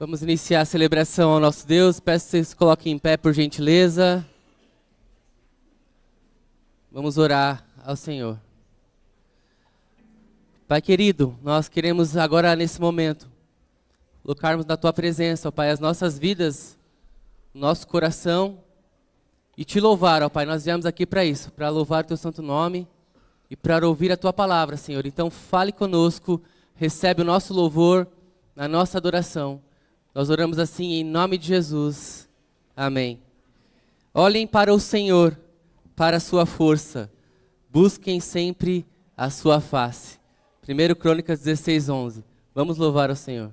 Vamos iniciar a celebração ao nosso Deus. Peço que vocês se coloquem em pé, por gentileza. Vamos orar ao Senhor. Pai querido, nós queremos agora, nesse momento, colocarmos na Tua presença, ó Pai, as nossas vidas, o nosso coração e Te louvar, ó Pai. Nós viemos aqui para isso, para louvar o Teu santo nome e para ouvir a Tua palavra, Senhor. Então fale conosco, recebe o nosso louvor, a nossa adoração. Nós oramos assim em nome de Jesus. Amém. Olhem para o Senhor, para a sua força. Busquem sempre a sua face. 1 Crônicas 16:11. Vamos louvar o Senhor.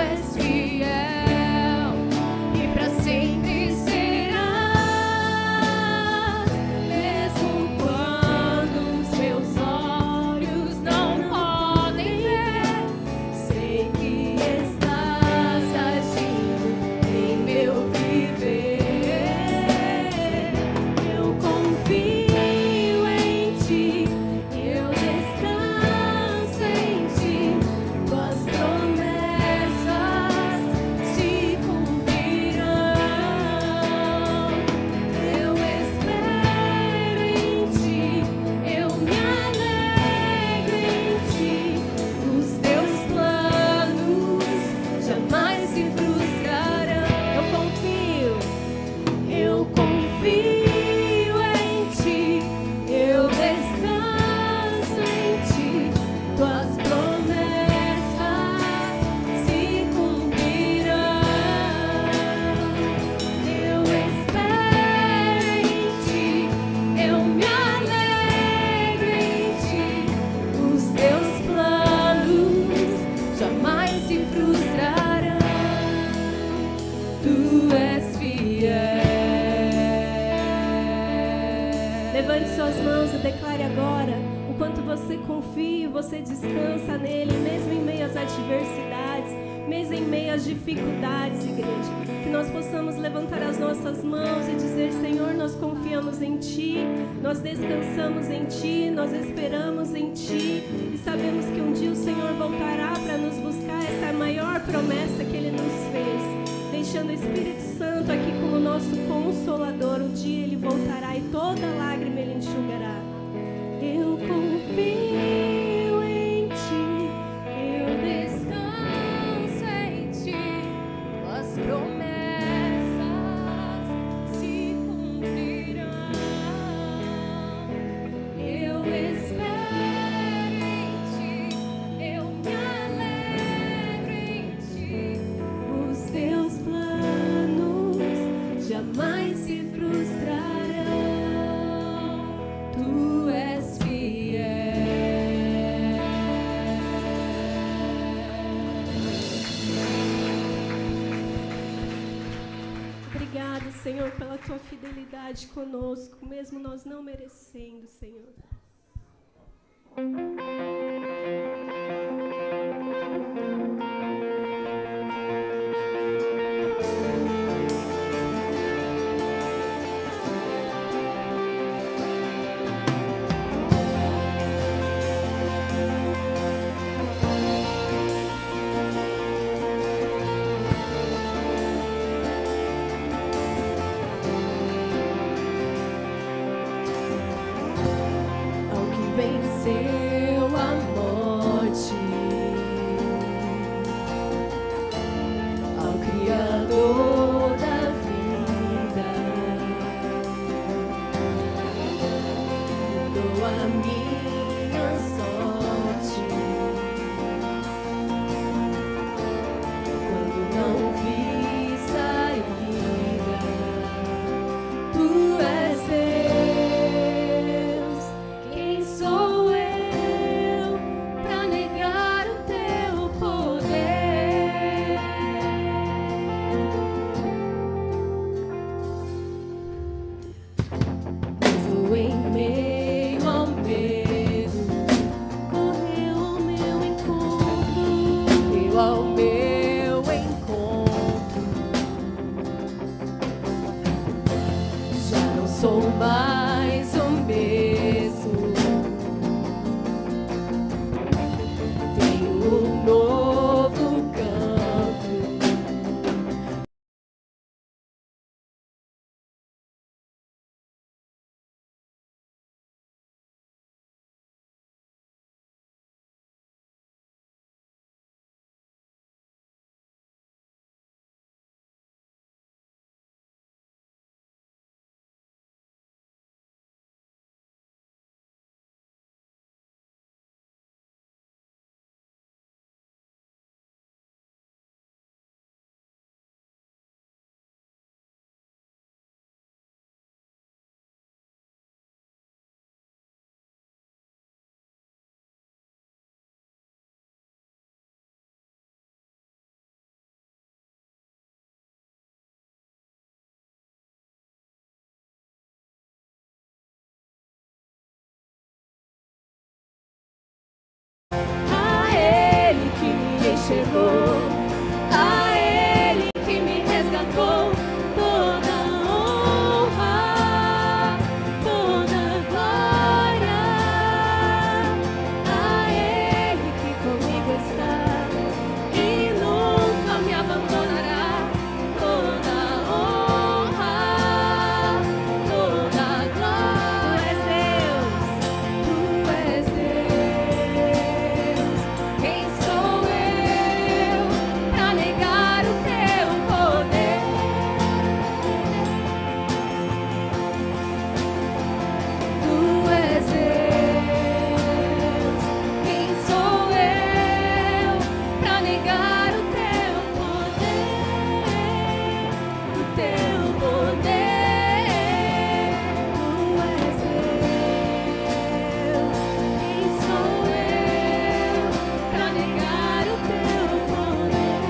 és fiel e para sempre serás, mesmo quando os meus olhos não podem ver. Sei que estás agindo em meu viver. Eu confio em ti, eu descanso em ti. Tuas promessas se cumprirão. Eu espero em ti, eu me alegro em ti. Os teus planos jamais se frustrarão. Eu confio em ti, eu descanso em ti. Tuas promessas se cumprirão. Eu espero em ti, eu me alegro em ti. Os teus planos jamais se frustrarão. Tu és fiel. Levante suas mãos e declare agora o quanto você confia e você descansa nele, mesmo em meio às adversidades, mesmo em meio às dificuldades, igreja. Que nós possamos levantar as nossas mãos e dizer: Senhor, nós confiamos em ti, nós descansamos em ti, nós esperamos em ti e sabemos que um dia o Senhor voltará para nos buscar. Essa é a maior promessa que ele nos fez, deixando o Espírito Santo aqui como nosso consolador. Um dia ele voltará e toda lágrima ele enxugará. Eu confio em ti, eu descanso em ti. As promessas se cumprirão. Eu espero em ti, eu me alegro em ti. Os teus planos jamais se frustrarão. Tu és fiel. Obrigada, Senhor, pela tua fidelidade conosco, mesmo nós não merecendo, Senhor. Ao que venceu a enxergou, a Ele que me resgatou. Toda honra, toda glória, a Ele que comigo está e nunca me abandonará. Toda honra, toda glória. Tu és Deus. Quem sou eu pra negar o teu poder? Tu és Deus. Quem sou eu pra negar o teu poder? O teu poder. Tu és Deus. Quem sou eu pra negar o teu poder?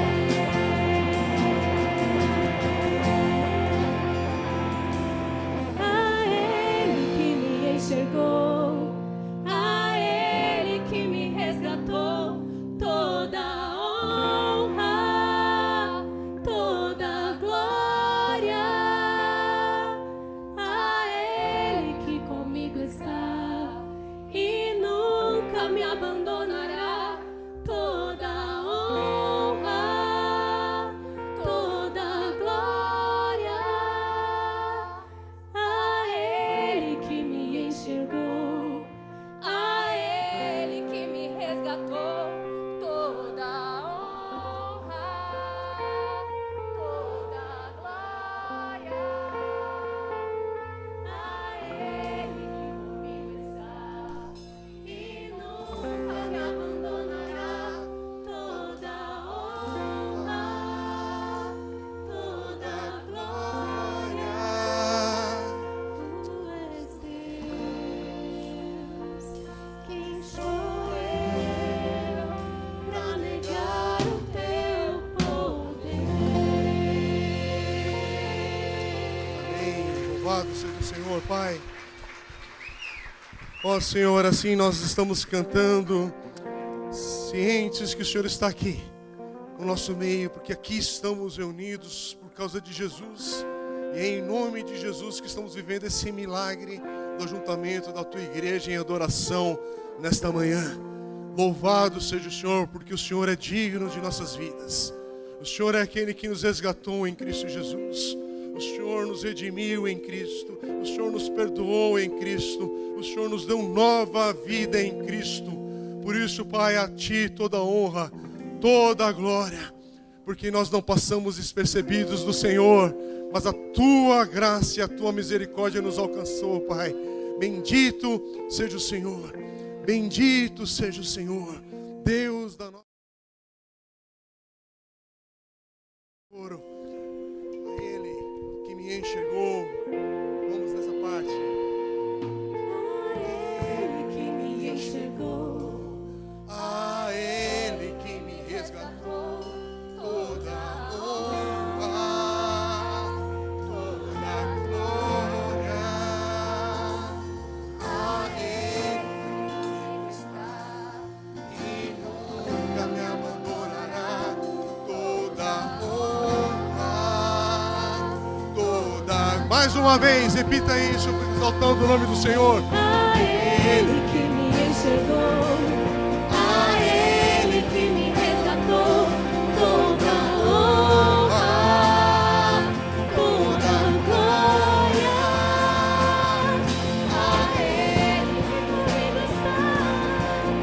A Ele que me enxergou, a Ele que me resgatou. Toda honra, toda glória, a Ele que comigo está e nunca me abandonará. Toda honra, toda glória, a Ele que me enxergou, a Ele que me resgatou. Toda honra, toda glória, a Ele que comigo está e nunca me abandonará. Toda honra, toda glória. Tu és Deus. Quem sou eu pra negar o teu poder? Amém. Louvado seja o Senhor, Pai. Ó Senhor, assim nós estamos cantando, cientes que o Senhor está aqui, no nosso meio, porque aqui estamos reunidos por causa de Jesus. E é em nome de Jesus que estamos vivendo esse milagre do ajuntamento da Tua igreja em adoração nesta manhã. Louvado seja o Senhor, porque o Senhor é digno de nossas vidas. O Senhor é aquele que nos resgatou em Cristo Jesus. O Senhor nos redimiu em Cristo. O Senhor nos perdoou em Cristo. O Senhor nos deu nova vida em Cristo. Por isso, Pai, a Ti toda a honra, toda a glória. Porque nós não passamos despercebidos do Senhor, mas a Tua graça e a Tua misericórdia nos alcançou, Pai. Bendito seja o Senhor. Bendito seja o Senhor, Deus da nossa... A Ele que me enxergou. Vamos nessa parte. A Ele que me enxergou, A Ele que me resgatou. Toda honra, toda glória. A Ele está e nunca me abandonará. Toda honra, toda... Mais uma vez, repita isso, exaltando o nome do Senhor. a Ele que me enxergou, a Ele que me resgatou. Toda honra, toda glória, a Ele que comigo está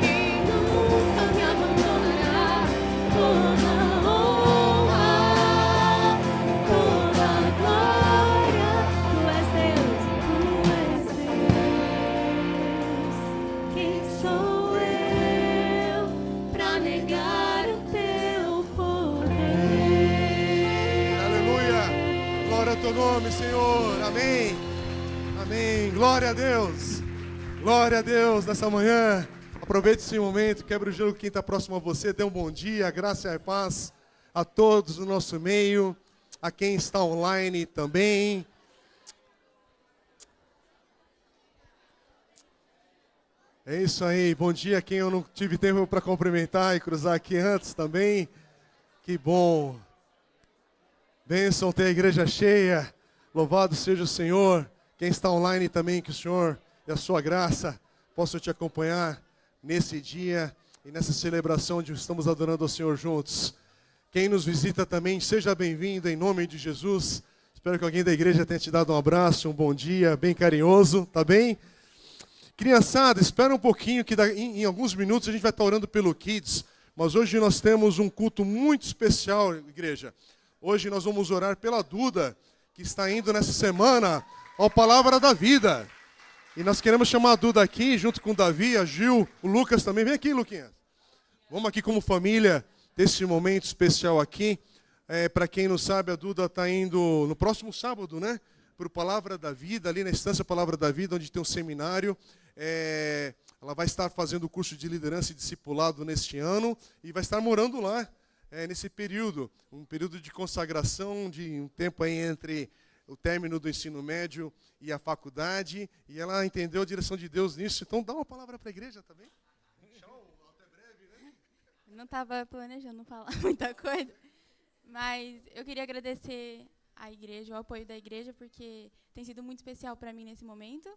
e nunca me abandonará. Toda honra, toda glória. Tu és Deus, Tu és Deus. Quem sou eu pra negar o teu poder? Aleluia. Glória ao Teu nome, Senhor. Amém. Amém. Glória a Deus. Glória a Deus nessa manhã. Aproveite esse momento, quebra o gelo com quem está próximo a você. Dê um bom dia, graça e paz a todos no nosso meio, a quem está online também. É isso aí, bom dia. Quem eu não tive tempo para cumprimentar e cruzar aqui antes também. Que bom. Bênção ter a igreja cheia. Louvado seja o Senhor. Quem está online também, que o Senhor e a sua graça possam te acompanhar nesse dia e nessa celebração onde estamos adorando ao Senhor juntos. Quem nos visita também, seja bem-vindo em nome de Jesus. Espero que alguém da igreja tenha te dado um abraço, um bom dia, bem carinhoso, tá bem? Criançada, espera um pouquinho que em alguns minutos a gente vai estar orando pelo Kids, mas hoje nós temos um culto muito especial, igreja. Hoje nós vamos orar pela Duda, que está indo nessa semana ao Palavra da Vida. E nós queremos chamar a Duda aqui, junto com o Davi, a Gil, o Lucas também. Vem aqui, Luquinhas. Vamos aqui como família, desse momento especial aqui. Para quem não sabe, a Duda está indo no próximo sábado, né? Para o Palavra da Vida, ali na Estância Palavra da Vida, onde tem um seminário. Ela vai estar fazendo o curso de liderança e discipulado neste ano e vai estar morando lá nesse período, um período de consagração, de um tempo aí entre o término do ensino médio e a faculdade, e ela entendeu a direção de Deus nisso. Então dá uma palavra para a igreja também. Tchau, até breve, né? Não estava planejando falar muita coisa, mas eu queria agradecer à igreja, o apoio da igreja, porque tem sido muito especial para mim nesse momento.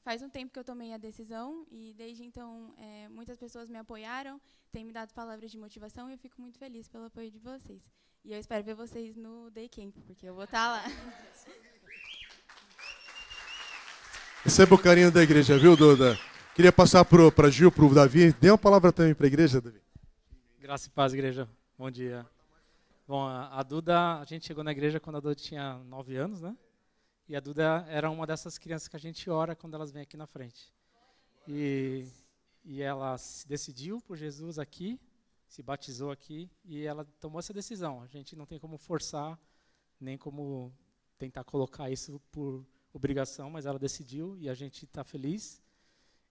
Faz um tempo que eu tomei a decisão e desde então muitas pessoas me apoiaram, têm me dado palavras de motivação e eu fico muito feliz pelo apoio de vocês. E eu espero ver vocês no Day Camp, porque eu vou estar lá. Receba o carinho da igreja, viu, Duda? Queria passar para Gil, para o Davi. Dê uma palavra também para a igreja, Davi. Graça e paz, igreja. Bom dia. Bom, a Duda, a gente chegou na igreja quando a Duda tinha 9 anos, né? E a Duda era uma dessas crianças que a gente ora quando elas vêm aqui na frente. E ela se decidiu por Jesus aqui, se batizou aqui, e ela tomou essa decisão. A gente não tem como forçar, nem como tentar colocar isso por obrigação, mas ela decidiu e a gente está feliz.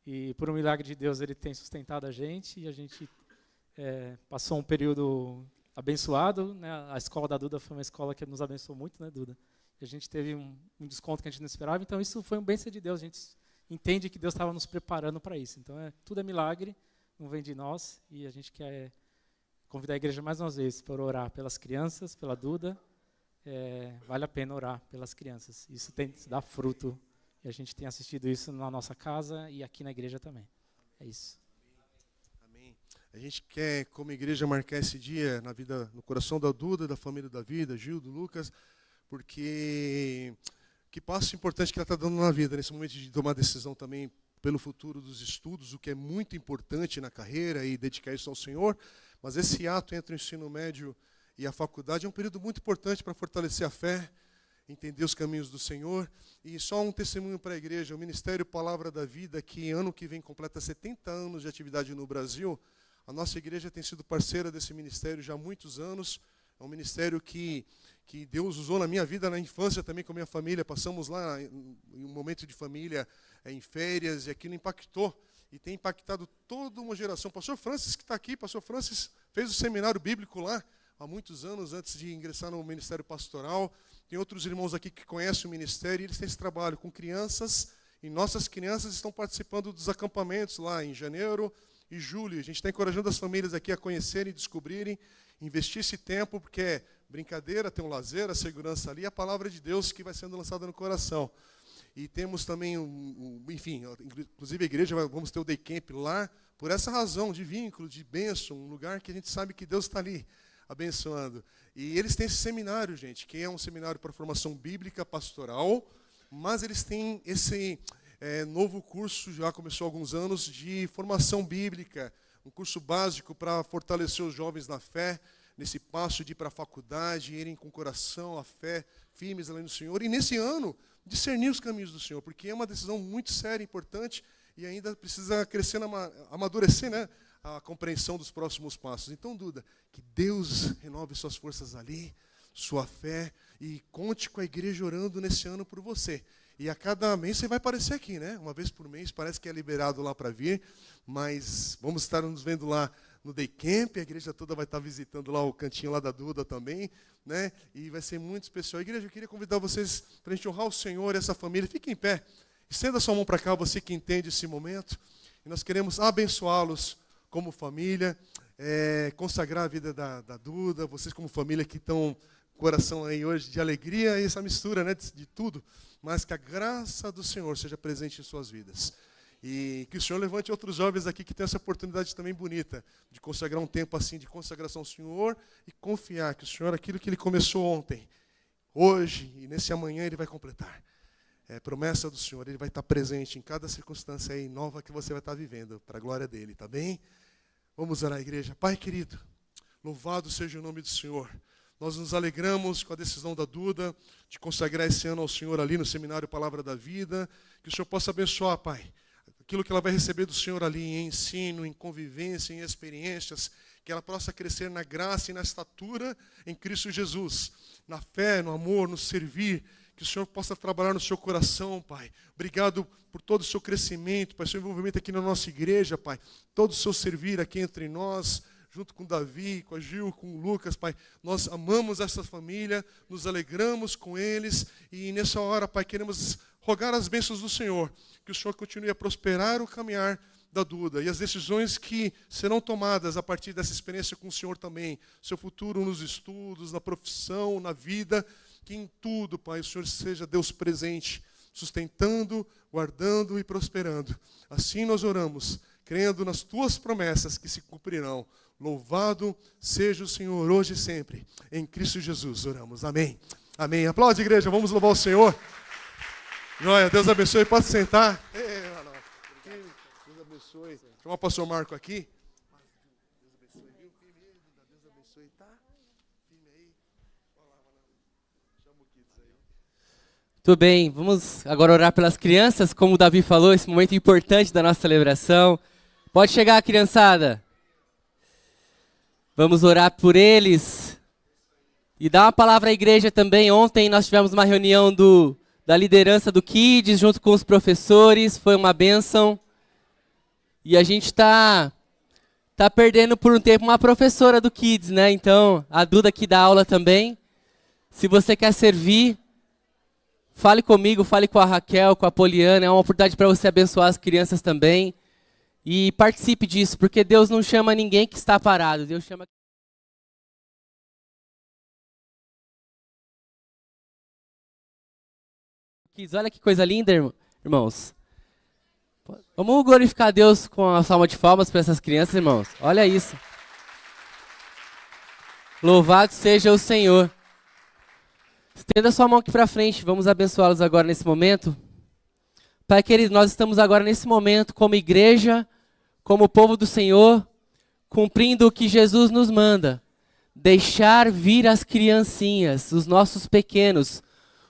E por um milagre de Deus, ele tem sustentado a gente e a gente passou um período abençoado, né? A escola da Duda foi uma escola que nos abençoou muito, né, Duda? E a gente teve um desconto que a gente não esperava, então isso foi um bênção de Deus. A gente entende que Deus estava nos preparando para isso. Então, tudo é milagre, não vem de nós, e a gente quer convidar a igreja mais uma vez para orar pelas crianças, pela Duda. Vale a pena orar pelas crianças. Isso dá fruto, e a gente tem assistido isso na nossa casa e aqui na igreja também. É isso. Amém. A gente quer, como igreja, marcar esse dia no coração da Duda, da família da vida, Gil, do Lucas, porque que passo importante que ela está dando na vida, nesse momento de tomar decisão também pelo futuro dos estudos, o que é muito importante na carreira e dedicar isso ao Senhor. Mas esse ato entre o ensino médio e a faculdade é um período muito importante para fortalecer a fé, entender os caminhos do Senhor. E só um testemunho para a igreja, o Ministério Palavra da Vida, que ano que vem completa 70 anos de atividade no Brasil. A nossa igreja tem sido parceira desse ministério já há muitos anos. É um ministério que Deus usou na minha vida, na infância também com a minha família. Passamos lá em um momento de família, em férias, e aquilo impactou. E tem impactado toda uma geração. Pastor Francis, que está aqui, Pastor Francis fez o seminário bíblico lá, há muitos anos, antes de ingressar no ministério pastoral. Tem outros irmãos aqui que conhecem o ministério, e eles têm esse trabalho com crianças, e nossas crianças estão participando dos acampamentos lá em janeiro e julho. A gente está encorajando as famílias aqui a conhecerem e descobrirem, investir esse tempo, porque é brincadeira, tem um lazer, a segurança ali, a palavra de Deus que vai sendo lançada no coração. E temos também, enfim, inclusive a igreja, vamos ter o Day Camp lá, por essa razão de vínculo, de bênção, um lugar que a gente sabe que Deus está ali abençoando. E eles têm esse seminário, gente, que é um seminário para formação bíblica pastoral, mas eles têm esse novo curso, já começou há alguns anos, de formação bíblica, um curso básico para fortalecer os jovens na fé, nesse passo de ir para a faculdade, irem com o coração, a fé, firmes além do Senhor. E nesse ano, discernir os caminhos do Senhor, porque é uma decisão muito séria, importante, e ainda precisa crescer, amadurecer, né, a compreensão dos próximos passos. Então, Duda, que Deus renove suas forças ali, sua fé, e conte com a igreja orando nesse ano por você. E a cada mês você vai aparecer aqui, né? Uma vez por mês, parece que é liberado lá para vir, mas vamos estar nos vendo lá no Day Camp, a igreja toda vai estar visitando lá o cantinho lá da Duda também, né? E vai ser muito especial. Igreja, eu queria convidar vocês para a gente honrar o Senhor e essa família. Fique em pé, estenda sua mão para cá, você que entende esse momento. E nós queremos abençoá-los como família, consagrar a vida da Duda, vocês como família que estão com o coração aí hoje de alegria e essa mistura, né, de tudo, mas que a graça do Senhor seja presente em suas vidas. E que o Senhor levante outros jovens aqui que tenham essa oportunidade também bonita, de consagrar um tempo assim de consagração ao Senhor e confiar que o Senhor, aquilo que Ele começou ontem, hoje e nesse amanhã Ele vai completar. É promessa do Senhor, Ele vai estar presente em cada circunstância aí nova que você vai estar vivendo, para a glória dEle, tá bem? Vamos orar, igreja. Pai querido, louvado seja o nome do Senhor. Nós nos alegramos com a decisão da Duda de consagrar esse ano ao Senhor ali no Seminário Palavra da Vida. Que o Senhor possa abençoar, Pai, aquilo que ela vai receber do Senhor ali em ensino, em convivência, em experiências, que ela possa crescer na graça e na estatura em Cristo Jesus, na fé, no amor, no servir, que o Senhor possa trabalhar no seu coração, Pai. Obrigado por todo o seu crescimento, Pai, seu envolvimento aqui na nossa igreja, Pai, todo o seu servir aqui entre nós, junto com o Davi, com a Gil, com o Lucas, Pai. Nós amamos essa família, nos alegramos com eles e nessa hora, Pai, queremos rogar as bênçãos do Senhor, que o Senhor continue a prosperar o caminhar da Duda e as decisões que serão tomadas a partir dessa experiência com o Senhor também, seu futuro nos estudos, na profissão, na vida, que em tudo, Pai, o Senhor seja Deus presente, sustentando, guardando e prosperando. Assim nós oramos, crendo nas Tuas promessas que se cumprirão. Louvado seja o Senhor hoje e sempre. Em Cristo Jesus oramos. Amém. Amém. Aplaude, igreja. Vamos louvar o Senhor. Joia, Deus abençoe. Pode sentar. Deus abençoe. Chama o pastor Marco aqui. Deus abençoe, viu? Deus abençoe, tá? Firme aí. Chama o Kids aí. Tudo bem, vamos agora orar pelas crianças, como o Davi falou, esse momento importante da nossa celebração. Pode chegar, criançada. Vamos orar por eles. E dar uma palavra à igreja também. Ontem nós tivemos uma reunião da liderança do Kids, junto com os professores, foi uma bênção. E a gente tá perdendo por um tempo uma professora do Kids, né? Então, a Duda que dá aula também. Se você quer servir, fale comigo, fale com a Raquel, com a Poliana, é uma oportunidade para você abençoar as crianças também. E participe disso, porque Deus não chama ninguém que está parado, Deus chama... Olha que coisa linda, irmãos. Vamos glorificar a Deus com a salva de palmas para essas crianças, irmãos. Olha isso. Louvado seja o Senhor. Estenda sua mão aqui para frente. Vamos abençoá-los agora nesse momento. Pai querido, nós estamos agora nesse momento como igreja, como povo do Senhor, cumprindo o que Jesus nos manda. Deixar vir as criancinhas, os nossos pequenos,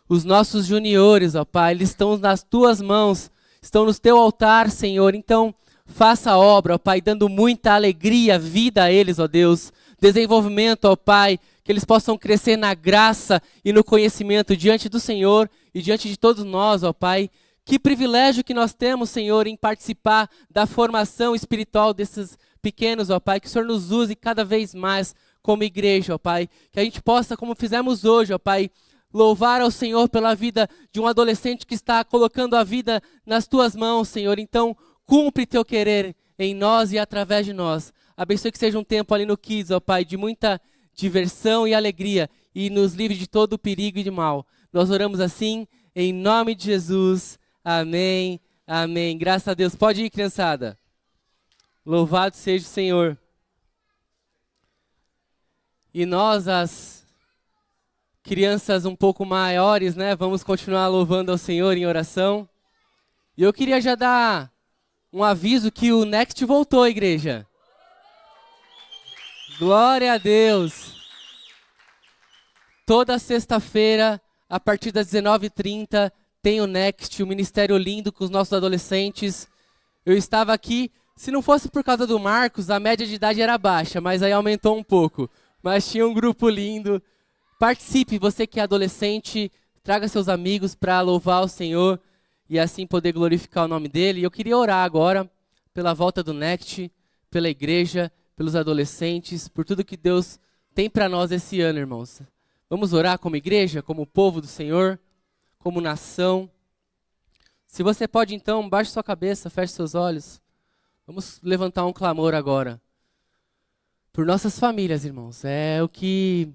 os nossos juniores, ó Pai, eles estão nas Tuas mãos, estão no Teu altar, Senhor. Então, faça a obra, ó Pai, dando muita alegria, vida a eles, ó Deus. Desenvolvimento, ó Pai, que eles possam crescer na graça e no conhecimento diante do Senhor e diante de todos nós, ó Pai. Que privilégio que nós temos, Senhor, em participar da formação espiritual desses pequenos, ó Pai. Que o Senhor nos use cada vez mais como igreja, ó Pai. Que a gente possa, como fizemos hoje, ó Pai, louvar ao Senhor pela vida de um adolescente que está colocando a vida nas Tuas mãos, Senhor. Então, cumpre Teu querer em nós e através de nós. Abençoe que seja um tempo ali no Kids, ó Pai, de muita diversão e alegria. E nos livre de todo o perigo e de mal. Nós oramos assim, em nome de Jesus. Amém, amém. Graças a Deus. Pode ir, criançada. Louvado seja o Senhor. E nós, as crianças um pouco maiores, né? Vamos continuar louvando ao Senhor em oração. E eu queria já dar um aviso que o Next voltou, igreja. Glória a Deus. Toda sexta-feira, a partir das 19h30, tem o Next, um ministério lindo com os nossos adolescentes. Eu estava aqui, se não fosse por causa do Marcos, a média de idade era baixa, mas aí aumentou um pouco. Mas tinha um grupo lindo. Participe, você que é adolescente, traga seus amigos para louvar o Senhor e assim poder glorificar o nome dEle. E eu queria orar agora pela volta do Next, pela igreja, pelos adolescentes, por tudo que Deus tem para nós esse ano, irmãos. Vamos orar como igreja, como povo do Senhor, como nação. Se você pode, então, baixe sua cabeça, feche seus olhos. Vamos levantar um clamor agora por nossas famílias, irmãos. É o que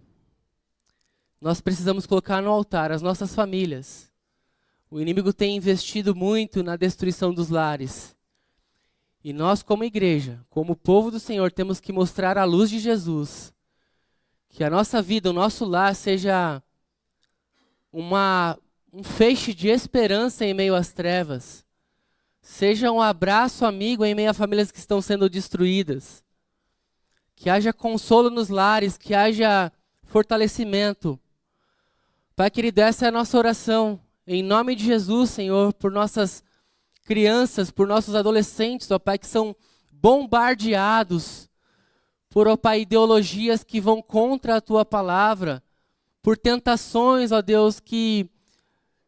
nós precisamos colocar no altar, as nossas famílias. O inimigo tem investido muito na destruição dos lares. E nós, como igreja, como povo do Senhor, temos que mostrar a luz de Jesus. Que a nossa vida, o nosso lar, seja um feixe de esperança em meio às trevas. Seja um abraço amigo em meio a famílias que estão sendo destruídas. Que haja consolo nos lares, que haja fortalecimento. Pai querido, essa é a nossa oração. Em nome de Jesus, Senhor, por nossas crianças, por nossos adolescentes, ó Pai, que são bombardeados por, ó Pai, ideologias que vão contra a Tua palavra, por tentações, ó Deus, que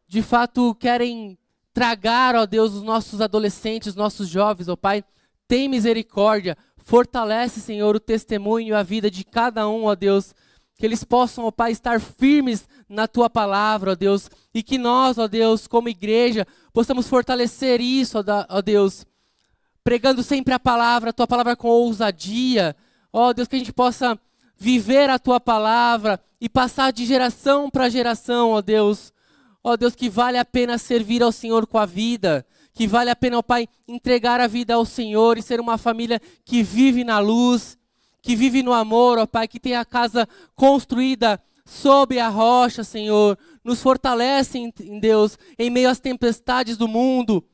de fato querem tragar, ó Deus, os nossos adolescentes, os nossos jovens, ó Pai. Tem misericórdia, fortalece, Senhor, o testemunho e a vida de cada um, ó Deus, que eles possam, ó Pai, estar firmes na Tua palavra, ó Deus, e que nós, ó Deus, como igreja, possamos fortalecer isso, ó Deus, pregando sempre a Tua palavra com ousadia, ó Deus, que a gente possa viver a Tua palavra e passar de geração para geração, ó Deus, que vale a pena servir ao Senhor com a vida, que vale a pena, ó Pai, entregar a vida ao Senhor e ser uma família que vive na luz, que vive no amor, ó Pai, que tem a casa construída sob a rocha, Senhor. Nos fortalece em Deus, em meio às tempestades do mundo,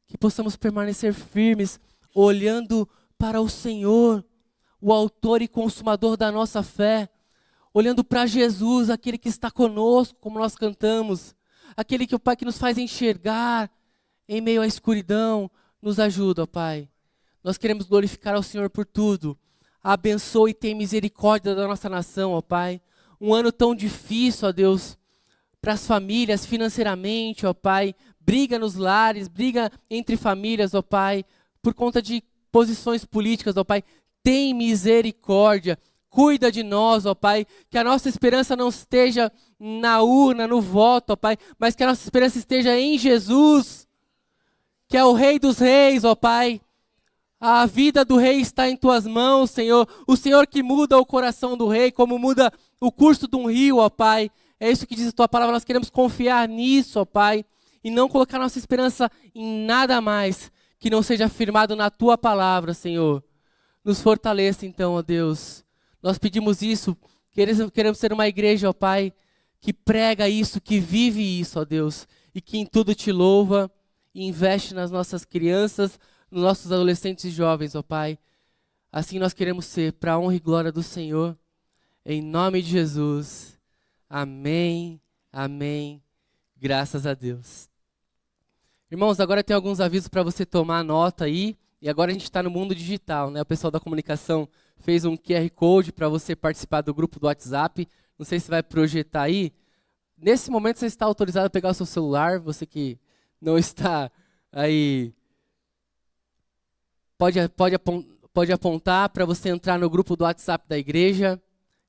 que possamos permanecer firmes, olhando para o Senhor, o autor e consumador da nossa fé, olhando para Jesus, aquele que está conosco, como nós cantamos, aquele que, ó Pai, que nos faz enxergar em meio à escuridão, nos ajuda, ó Pai. Nós queremos glorificar ao Senhor por tudo. Abençoe e tenha misericórdia da nossa nação, ó Pai. Um ano tão difícil, ó Deus, para as famílias financeiramente, ó Pai. Briga nos lares, briga entre famílias, ó Pai, por conta de posições políticas, ó Pai. Tem misericórdia, cuida de nós, ó Pai. Que a nossa esperança não esteja na urna, no voto, ó Pai, mas que a nossa esperança esteja em Jesus, que é o Rei dos Reis, ó Pai. A vida do rei está em Tuas mãos, Senhor. O Senhor que muda o coração do rei, como muda o curso de um rio, ó Pai. É isso que diz a Tua palavra, nós queremos confiar nisso, ó Pai. E não colocar nossa esperança em nada mais que não seja firmado na Tua palavra, Senhor. Nos fortaleça então, ó Deus. Nós pedimos isso, queremos ser uma igreja, ó Pai, que prega isso, que vive isso, ó Deus. E que em tudo Te louva e investe nas nossas crianças, nos nossos adolescentes e jovens, ó Pai. Assim nós queremos ser, para a honra e glória do Senhor. Em nome de Jesus. Amém, amém. Graças a Deus. Irmãos, agora tem alguns avisos para você tomar nota aí. E agora a gente está no mundo digital, né? O pessoal da comunicação fez um QR Code para você participar do grupo do WhatsApp. Não sei se vai projetar aí. Nesse momento você está autorizado a pegar o seu celular. Você que não está aí... Pode apontar para você entrar no grupo do WhatsApp da igreja,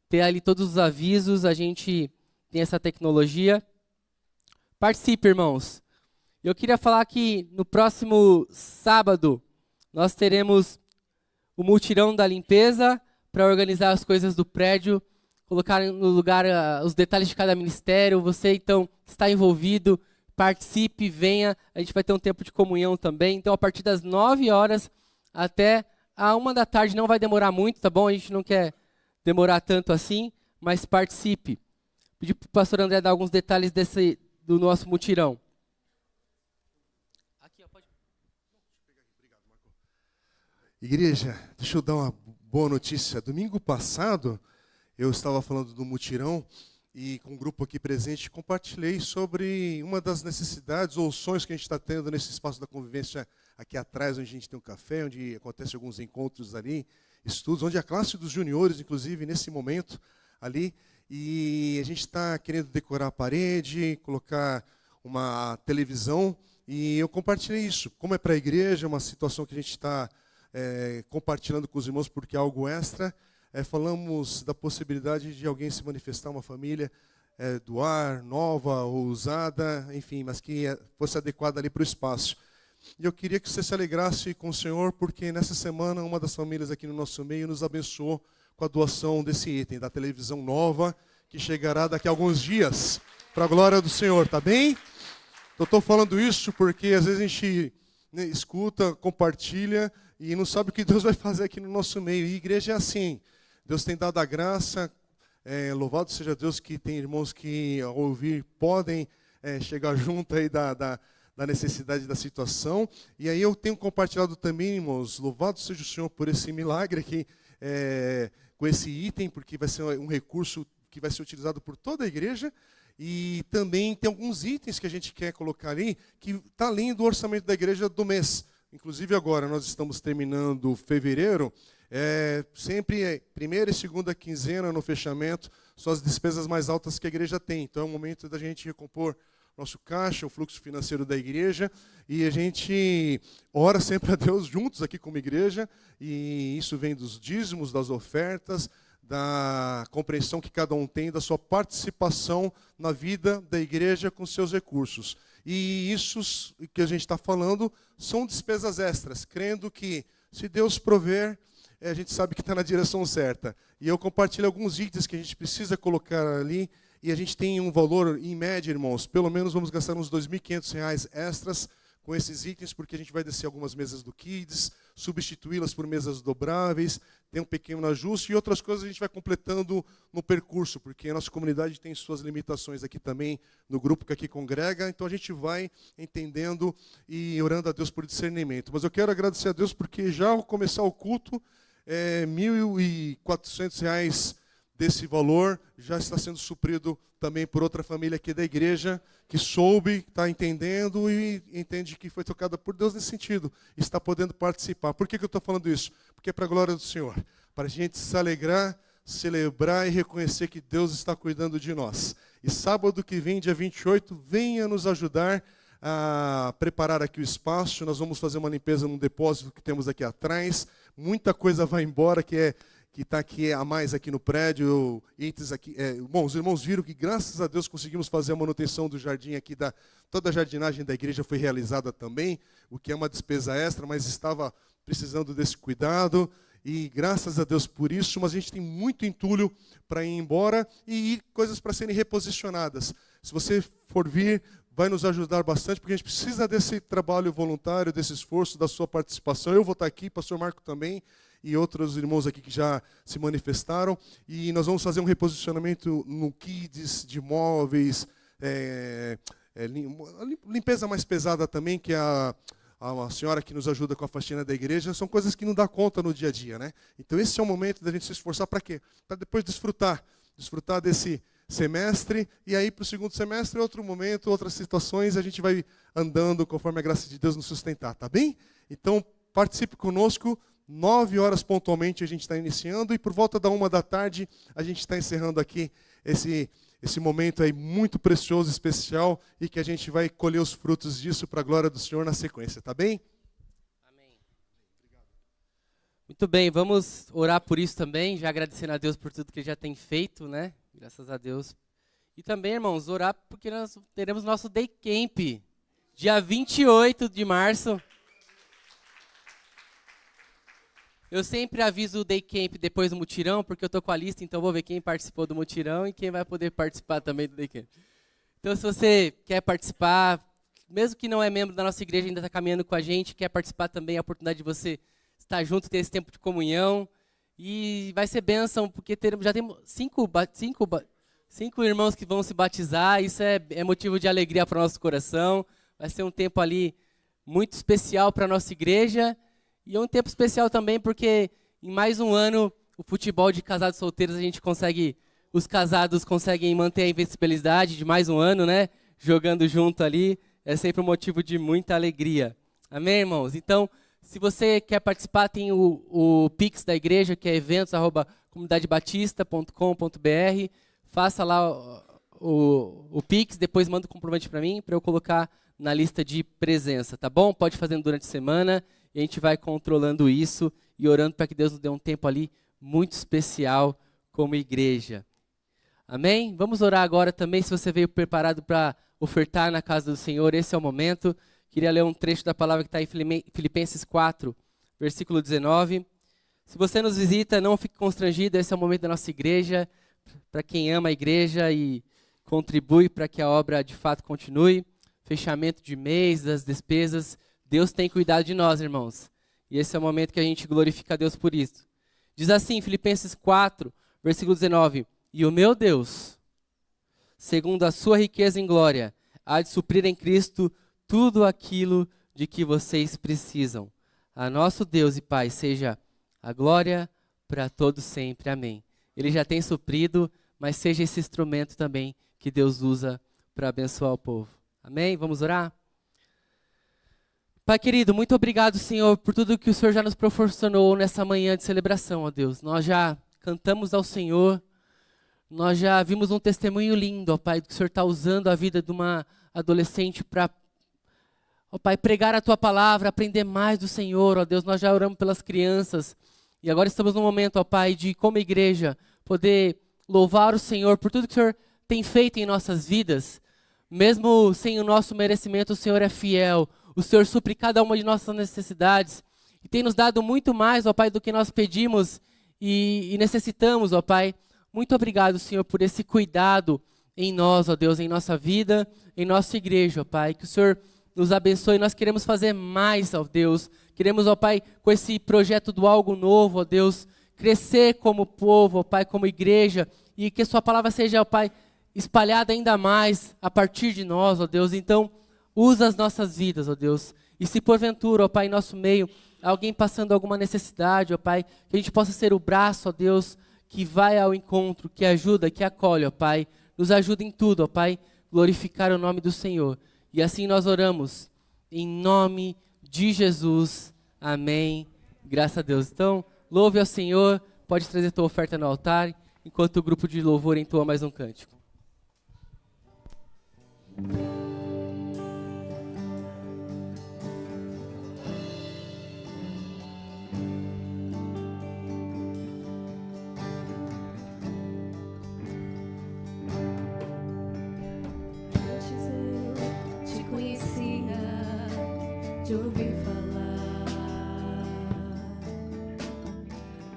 ter ali todos os avisos, a gente tem essa tecnologia. Participe, irmãos. Eu queria falar que no próximo sábado nós teremos o mutirão da limpeza para organizar as coisas do prédio, colocar no lugar os detalhes de cada ministério. Você, então, que está envolvido, participe, venha. A gente vai ter um tempo de comunhão também. Então, a partir das 9 horas... até a 1 da tarde, não vai demorar muito, tá bom? A gente não quer demorar tanto assim, mas participe. Pedi para o pastor André dar alguns detalhes do nosso mutirão. Aqui, ó, pode... Obrigado, Marco. Igreja, deixa eu dar uma boa notícia. Domingo passado, eu estava falando do mutirão e com um grupo aqui presente, compartilhei sobre uma das necessidades ou sonhos que a gente está tendo nesse espaço da convivência aqui atrás, onde a gente tem um café, onde acontecem alguns encontros ali, estudos, onde a classe dos juniores, inclusive, nesse momento ali, e a gente está querendo decorar a parede, colocar uma televisão, e eu compartilhei isso. Como é para a igreja, uma situação que a gente está compartilhando com os irmãos, porque é algo extra, falamos da possibilidade de alguém se manifestar, uma família, doar, nova ou usada, enfim, mas que fosse adequada ali para o espaço. E eu queria que você se alegrasse com o Senhor, porque nessa semana uma das famílias aqui no nosso meio nos abençoou com a doação desse item, da televisão nova, que chegará daqui a alguns dias, para a glória do Senhor, tá bem? Eu estou falando isso porque às vezes a gente escuta, compartilha e não sabe o que Deus vai fazer aqui no nosso meio. E a igreja é assim, Deus tem dado a graça, louvado seja Deus que tem irmãos que ao ouvir podem chegar junto aí da necessidade da situação. E aí eu tenho compartilhado também, irmãos, louvado seja o Senhor por esse milagre aqui, com esse item, porque vai ser um recurso que vai ser utilizado por toda a igreja. E também tem alguns itens que a gente quer colocar ali, que está além do orçamento da igreja do mês. Inclusive agora nós estamos terminando fevereiro, sempre primeira e segunda quinzena no fechamento são as despesas mais altas que a igreja tem. Então é o momento da gente recompor nosso caixa, o fluxo financeiro da igreja, e a gente ora sempre a Deus juntos aqui como igreja, e isso vem dos dízimos, das ofertas, da compreensão que cada um tem da sua participação na vida da igreja com seus recursos. E isso que a gente está falando são despesas extras, crendo que se Deus prover, a gente sabe que está na direção certa. E eu compartilho alguns itens que a gente precisa colocar ali, e a gente tem um valor, em média, irmãos, pelo menos vamos gastar uns R$ 2.500 extras com esses itens, porque a gente vai descer algumas mesas do Kids, substituí-las por mesas dobráveis, tem um pequeno ajuste, e outras coisas a gente vai completando no percurso, porque a nossa comunidade tem suas limitações aqui também, no grupo que aqui congrega, então a gente vai entendendo e orando a Deus por discernimento. Mas eu quero agradecer a Deus, porque já ao começar o culto, R$ 1.400 desse valor já está sendo suprido também por outra família aqui da igreja, que soube, está entendendo e entende que foi tocada por Deus nesse sentido, está podendo participar. Por que eu estou falando isso? Porque é para a glória do Senhor, para a gente se alegrar, celebrar e reconhecer que Deus está cuidando de nós. E sábado que vem, dia 28, venha nos ajudar a preparar aqui o espaço. Nós vamos fazer uma limpeza no depósito que temos aqui atrás. Muita coisa vai embora que está aqui a mais aqui no prédio, itens aqui. Bom, os irmãos viram que graças a Deus conseguimos fazer a manutenção do jardim aqui, toda a jardinagem da igreja foi realizada também, o que é uma despesa extra, mas estava precisando desse cuidado, e graças a Deus por isso, mas a gente tem muito entulho para ir embora e coisas para serem reposicionadas. Se você for vir, vai nos ajudar bastante, porque a gente precisa desse trabalho voluntário, desse esforço, da sua participação. Eu vou estar aqui, pastor Marco também, e outros irmãos aqui que já se manifestaram, e nós vamos fazer um reposicionamento no Kids, de móveis, limpeza mais pesada também, que a senhora que nos ajuda com a faxina da igreja, são coisas que não dá conta no dia a dia, né? Então esse é o momento da gente se esforçar para quê? Para depois desfrutar desse semestre, e aí para o segundo semestre, outro momento, outras situações, a gente vai andando conforme a graça de Deus nos sustentar, tá bem? Então participe conosco. 9 horas pontualmente a gente está iniciando, e por volta da 1 da tarde a gente está encerrando aqui esse momento aí muito precioso, especial, e que a gente vai colher os frutos disso para a glória do Senhor na sequência, tá bem? Amém. Muito bem, vamos orar por isso também, já agradecendo a Deus por tudo que Ele já tem feito, né? Graças a Deus. E também, irmãos, orar porque nós teremos nosso Day Camp, dia 28 de março. Eu sempre aviso o Day Camp depois do mutirão, porque eu estou com a lista, então vou ver quem participou do mutirão e quem vai poder participar também do Day Camp. Então, se você quer participar, mesmo que não é membro da nossa igreja, ainda está caminhando com a gente, quer participar também, a oportunidade de você estar junto, ter esse tempo de comunhão. E vai ser bênção, porque já temos cinco irmãos que vão se batizar, isso é motivo de alegria para o nosso coração. Vai ser um tempo ali muito especial para a nossa igreja. E é um tempo especial também porque em mais um ano o futebol de casados solteiros os casados conseguem manter a invencibilidade de mais um ano, né? Jogando junto ali, é sempre um motivo de muita alegria. Amém, irmãos? Então, se você quer participar, tem o Pix da igreja, que é eventos@comunidadebatista.com.br. Faça lá o Pix, depois manda o comprovante para mim, para eu colocar na lista de presença, tá bom? Pode fazer durante a semana. E a gente vai controlando isso e orando para que Deus nos dê um tempo ali muito especial como igreja. Amém? Vamos orar agora também, se você veio preparado para ofertar na casa do Senhor, esse é o momento. queria ler um trecho da palavra que está em Filipenses 4, versículo 19. Se você nos visita, não fique constrangido, esse é o momento da nossa igreja, para quem ama a igreja e contribui para que a obra de fato continue. Fechamento de mês, das despesas, Deus tem cuidado de nós, irmãos. E esse é o momento que a gente glorifica a Deus por isso. Diz assim, Filipenses 4, versículo 19, e o meu Deus, segundo a sua riqueza em glória, há de suprir em Cristo tudo aquilo de que vocês precisam. A nosso Deus e Pai seja a glória para todos sempre. Amém. Ele já tem suprido, mas seja esse instrumento também que Deus usa para abençoar o povo. Amém? Vamos orar? Pai querido, muito obrigado, Senhor, por tudo que o Senhor já nos proporcionou nessa manhã de celebração, ó Deus. Nós já cantamos ao Senhor, nós já vimos um testemunho lindo, ó Pai, do que o Senhor está usando a vida de uma adolescente para, ó Pai, pregar a Tua palavra, aprender mais do Senhor, ó Deus. Nós já oramos pelas crianças e agora estamos no momento, ó Pai, de como igreja poder louvar o Senhor por tudo que o Senhor tem feito em nossas vidas. Mesmo sem o nosso merecimento, o Senhor é fiel. O Senhor supre cada uma de nossas necessidades e tem nos dado muito mais, ó Pai, do que nós pedimos e necessitamos, ó Pai. Muito obrigado, Senhor, por esse cuidado em nós, ó Deus, em nossa vida, em nossa igreja, ó Pai. Que o Senhor nos abençoe. Nós queremos fazer mais, ó Deus. Queremos, ó Pai, com esse projeto do algo novo, ó Deus, crescer como povo, ó Pai, como igreja, e que a Sua palavra seja, ó Pai, espalhada ainda mais a partir de nós, ó Deus. Então, usa as nossas vidas, ó Deus. E se porventura, ó Pai, em nosso meio, alguém passando alguma necessidade, ó Pai, que a gente possa ser o braço, ó Deus, que vai ao encontro, que ajuda, que acolhe, ó Pai. Nos ajuda em tudo, ó Pai, glorificar o nome do Senhor. E assim nós oramos, em nome de Jesus. Amém. Graças a Deus. Então, louve ao Senhor, pode trazer tua oferta no altar, enquanto o grupo de louvor entoa mais um cântico. De ouvir falar,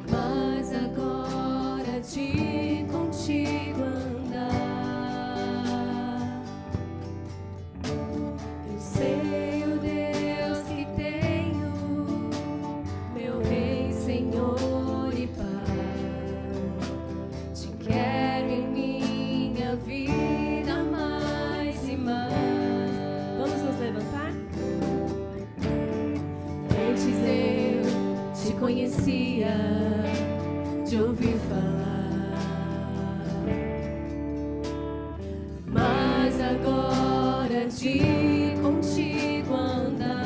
mas agora de contigo andar, eu sei o Deus que tenho, meu Rei, Senhor e Pai. Te quero em minha vida mais e mais. Vamos nos levantar? Antes eu te conhecia, de ouvir falar, mas agora de contigo andar,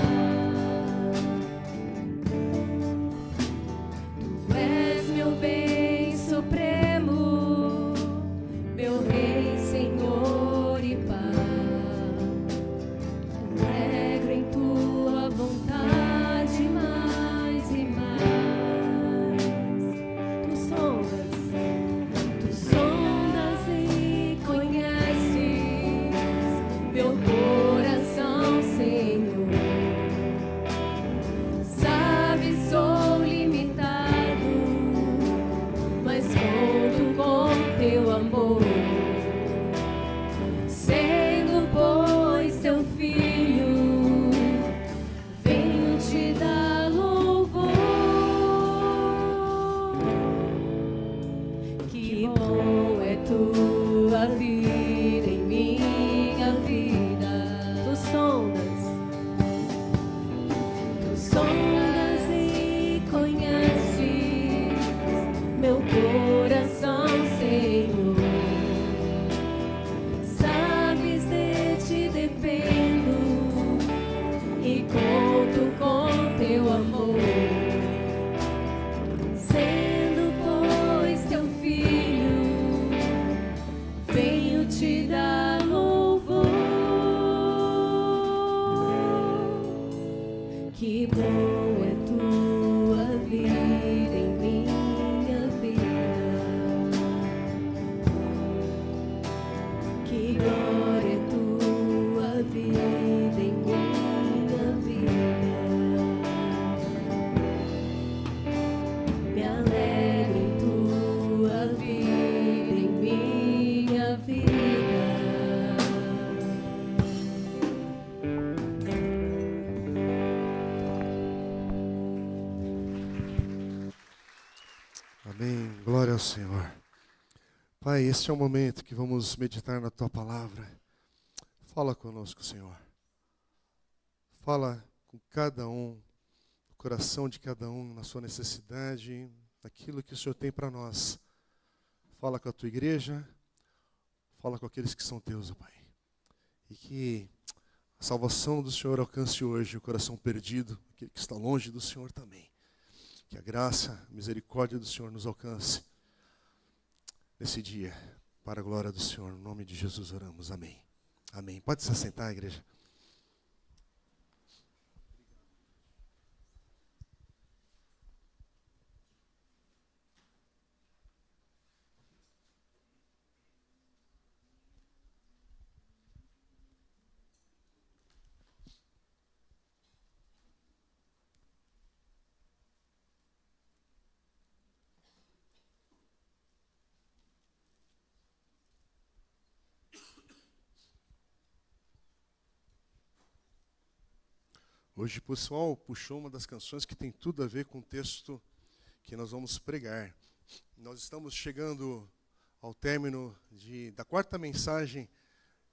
tu és meu bem supremo, meu Rei, Senhor e Pai. Alegro em tua vontade mais e mais. Tu sondas e conheces meu coração, Senhor. Sabe, sou limitado, mas conto com teu amor. Sendo, pois, teu filho, venho te dar louvor. Que bom é tua vida em minha vida. Tu sondas e conheces meu coração, Senhor. Sabes, de ti dependo e conto com teu amor. Sendo, pois, teu filho, venho te dar louvor. Que bom é tua vida em minha vida. Que glória é tua vida em minha Glória ao Senhor. Pai, este é o momento que vamos meditar na Tua Palavra. Fala conosco, Senhor. Fala com cada um, no coração de cada um, na sua necessidade, naquilo que o Senhor tem para nós. Fala com a Tua igreja, fala com aqueles que são Teus, ó Pai. E que a salvação do Senhor alcance hoje o coração perdido, aquele que está longe do Senhor também. Que a graça, a misericórdia do Senhor nos alcance nesse dia, para a glória do Senhor. No nome de Jesus oramos. Amém. Amém. Pode se assentar, igreja. Hoje o pessoal puxou uma das canções que tem tudo a ver com o texto que nós vamos pregar. Nós estamos chegando ao término da quarta mensagem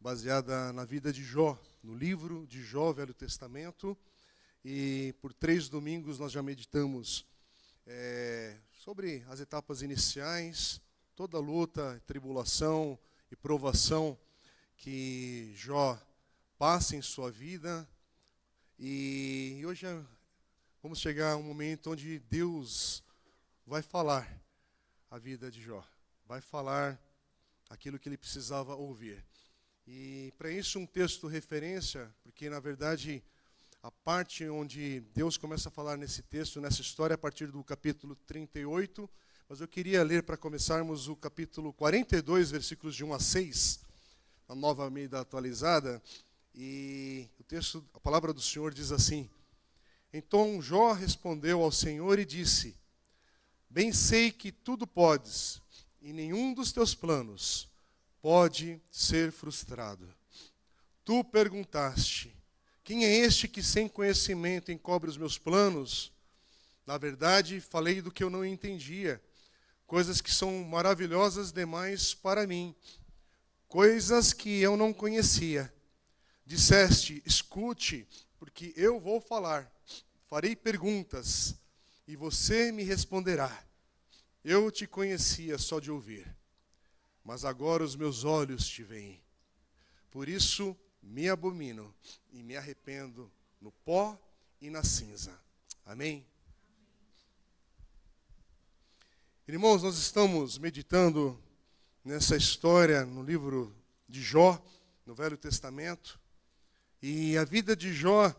baseada na vida de Jó, no livro de Jó, Velho Testamento. E por 3 domingos nós já meditamos sobre as etapas iniciais, toda a luta, tribulação e provação que Jó passa em sua vida. E hoje vamos chegar a um momento onde Deus vai falar a vida de Jó. Vai falar aquilo que ele precisava ouvir. E para isso um texto referência, porque na verdade a parte onde Deus começa a falar nesse texto, nessa história, a partir do capítulo 38. Mas eu queria ler para começarmos o capítulo 42, versículos de 1 a 6, na Nova Almeida Atualizada. E o texto, a palavra do Senhor diz assim: Então Jó respondeu ao Senhor e disse: Bem sei que tudo podes, e nenhum dos teus planos pode ser frustrado. Tu perguntaste: Quem é este que sem conhecimento encobre os meus planos? Na verdade, falei do que eu não entendia, coisas que são maravilhosas demais para mim, coisas que eu não conhecia. Disseste: escute, porque eu vou falar. Farei perguntas, e você me responderá. Eu te conhecia só de ouvir, mas agora os meus olhos te veem. Por isso me abomino e me arrependo no pó e na cinza. Amém? Irmãos, nós estamos meditando nessa história no livro de Jó, no Velho Testamento. E a vida de Jó,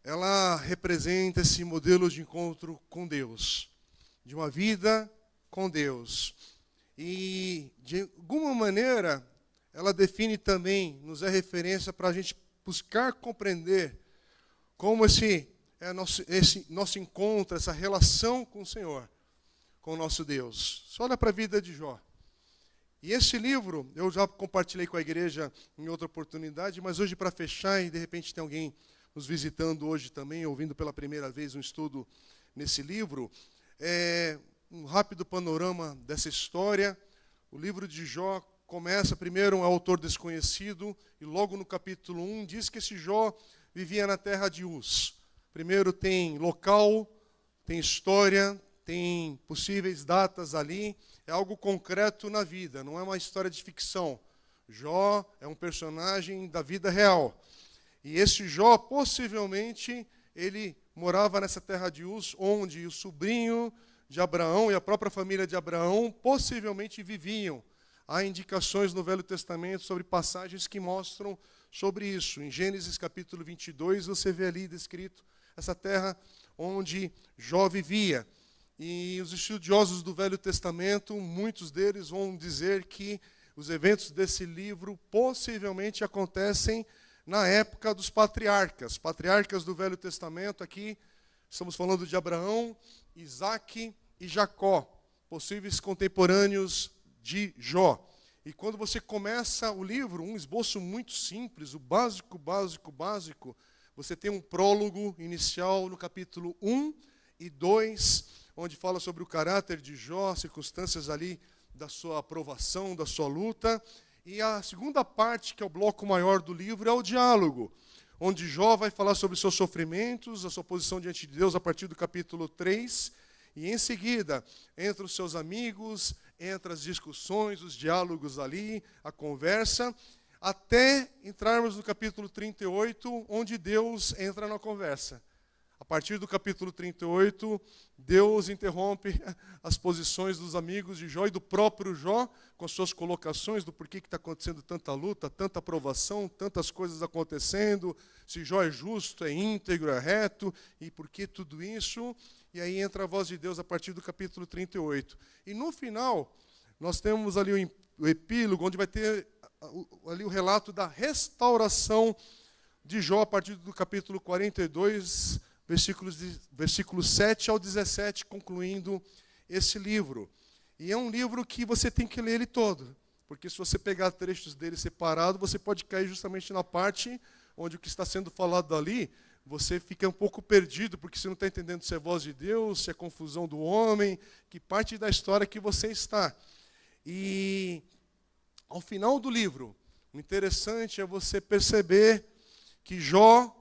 ela representa esse modelo de encontro com Deus, de uma vida com Deus. E, de alguma maneira, ela define também, nos é referência para a gente buscar compreender como esse nosso encontro, essa relação com o Senhor, com o nosso Deus. Só olha para a vida de Jó. E esse livro, eu já compartilhei com a igreja em outra oportunidade, mas hoje para fechar, e de repente tem alguém nos visitando hoje também, ouvindo pela primeira vez um estudo nesse livro, um rápido panorama dessa história. O livro de Jó começa, primeiro, um autor desconhecido, e logo no capítulo 1 diz que esse Jó vivia na terra de Uz. Primeiro tem local, tem história, tem possíveis datas ali, é algo concreto na vida, não é uma história de ficção. Jó é um personagem da vida real. E esse Jó, possivelmente, ele morava nessa terra de Uz, onde o sobrinho de Abraão e a própria família de Abraão possivelmente viviam. Há indicações no Velho Testamento sobre passagens que mostram sobre isso. Em Gênesis capítulo 22, você vê ali descrito essa terra onde Jó vivia. E os estudiosos do Velho Testamento, muitos deles vão dizer que os eventos desse livro possivelmente acontecem na época dos patriarcas. Patriarcas do Velho Testamento, aqui estamos falando de Abraão, Isaque e Jacó, possíveis contemporâneos de Jó. E quando você começa o livro, um esboço muito simples, o básico, você tem um prólogo inicial no capítulo 1 e 2, onde fala sobre o caráter de Jó, circunstâncias ali da sua aprovação, da sua luta. E a segunda parte, que é o bloco maior do livro, é o diálogo, onde Jó vai falar sobre seus sofrimentos, a sua posição diante de Deus a partir do capítulo 3, e em seguida, entre os seus amigos, entre as discussões, os diálogos ali, a conversa, até entrarmos no capítulo 38, onde Deus entra na conversa. A partir do capítulo 38, Deus interrompe as posições dos amigos de Jó e do próprio Jó, com suas colocações do porquê que está acontecendo tanta luta, tanta aprovação, tantas coisas acontecendo, se Jó é justo, é íntegro, é reto, e por que tudo isso? E aí entra a voz de Deus a partir do capítulo 38. E no final, nós temos ali o epílogo, onde vai ter ali o relato da restauração de Jó, a partir do capítulo 42, versículos 7 ao 17, concluindo esse livro. E é um livro que você tem que ler ele todo, porque se você pegar trechos dele separado, você pode cair justamente na parte onde o que está sendo falado ali, você fica um pouco perdido, porque você não está entendendo se é voz de Deus, se é confusão do homem, que parte da história que você está. E ao final do livro, o interessante é você perceber que Jó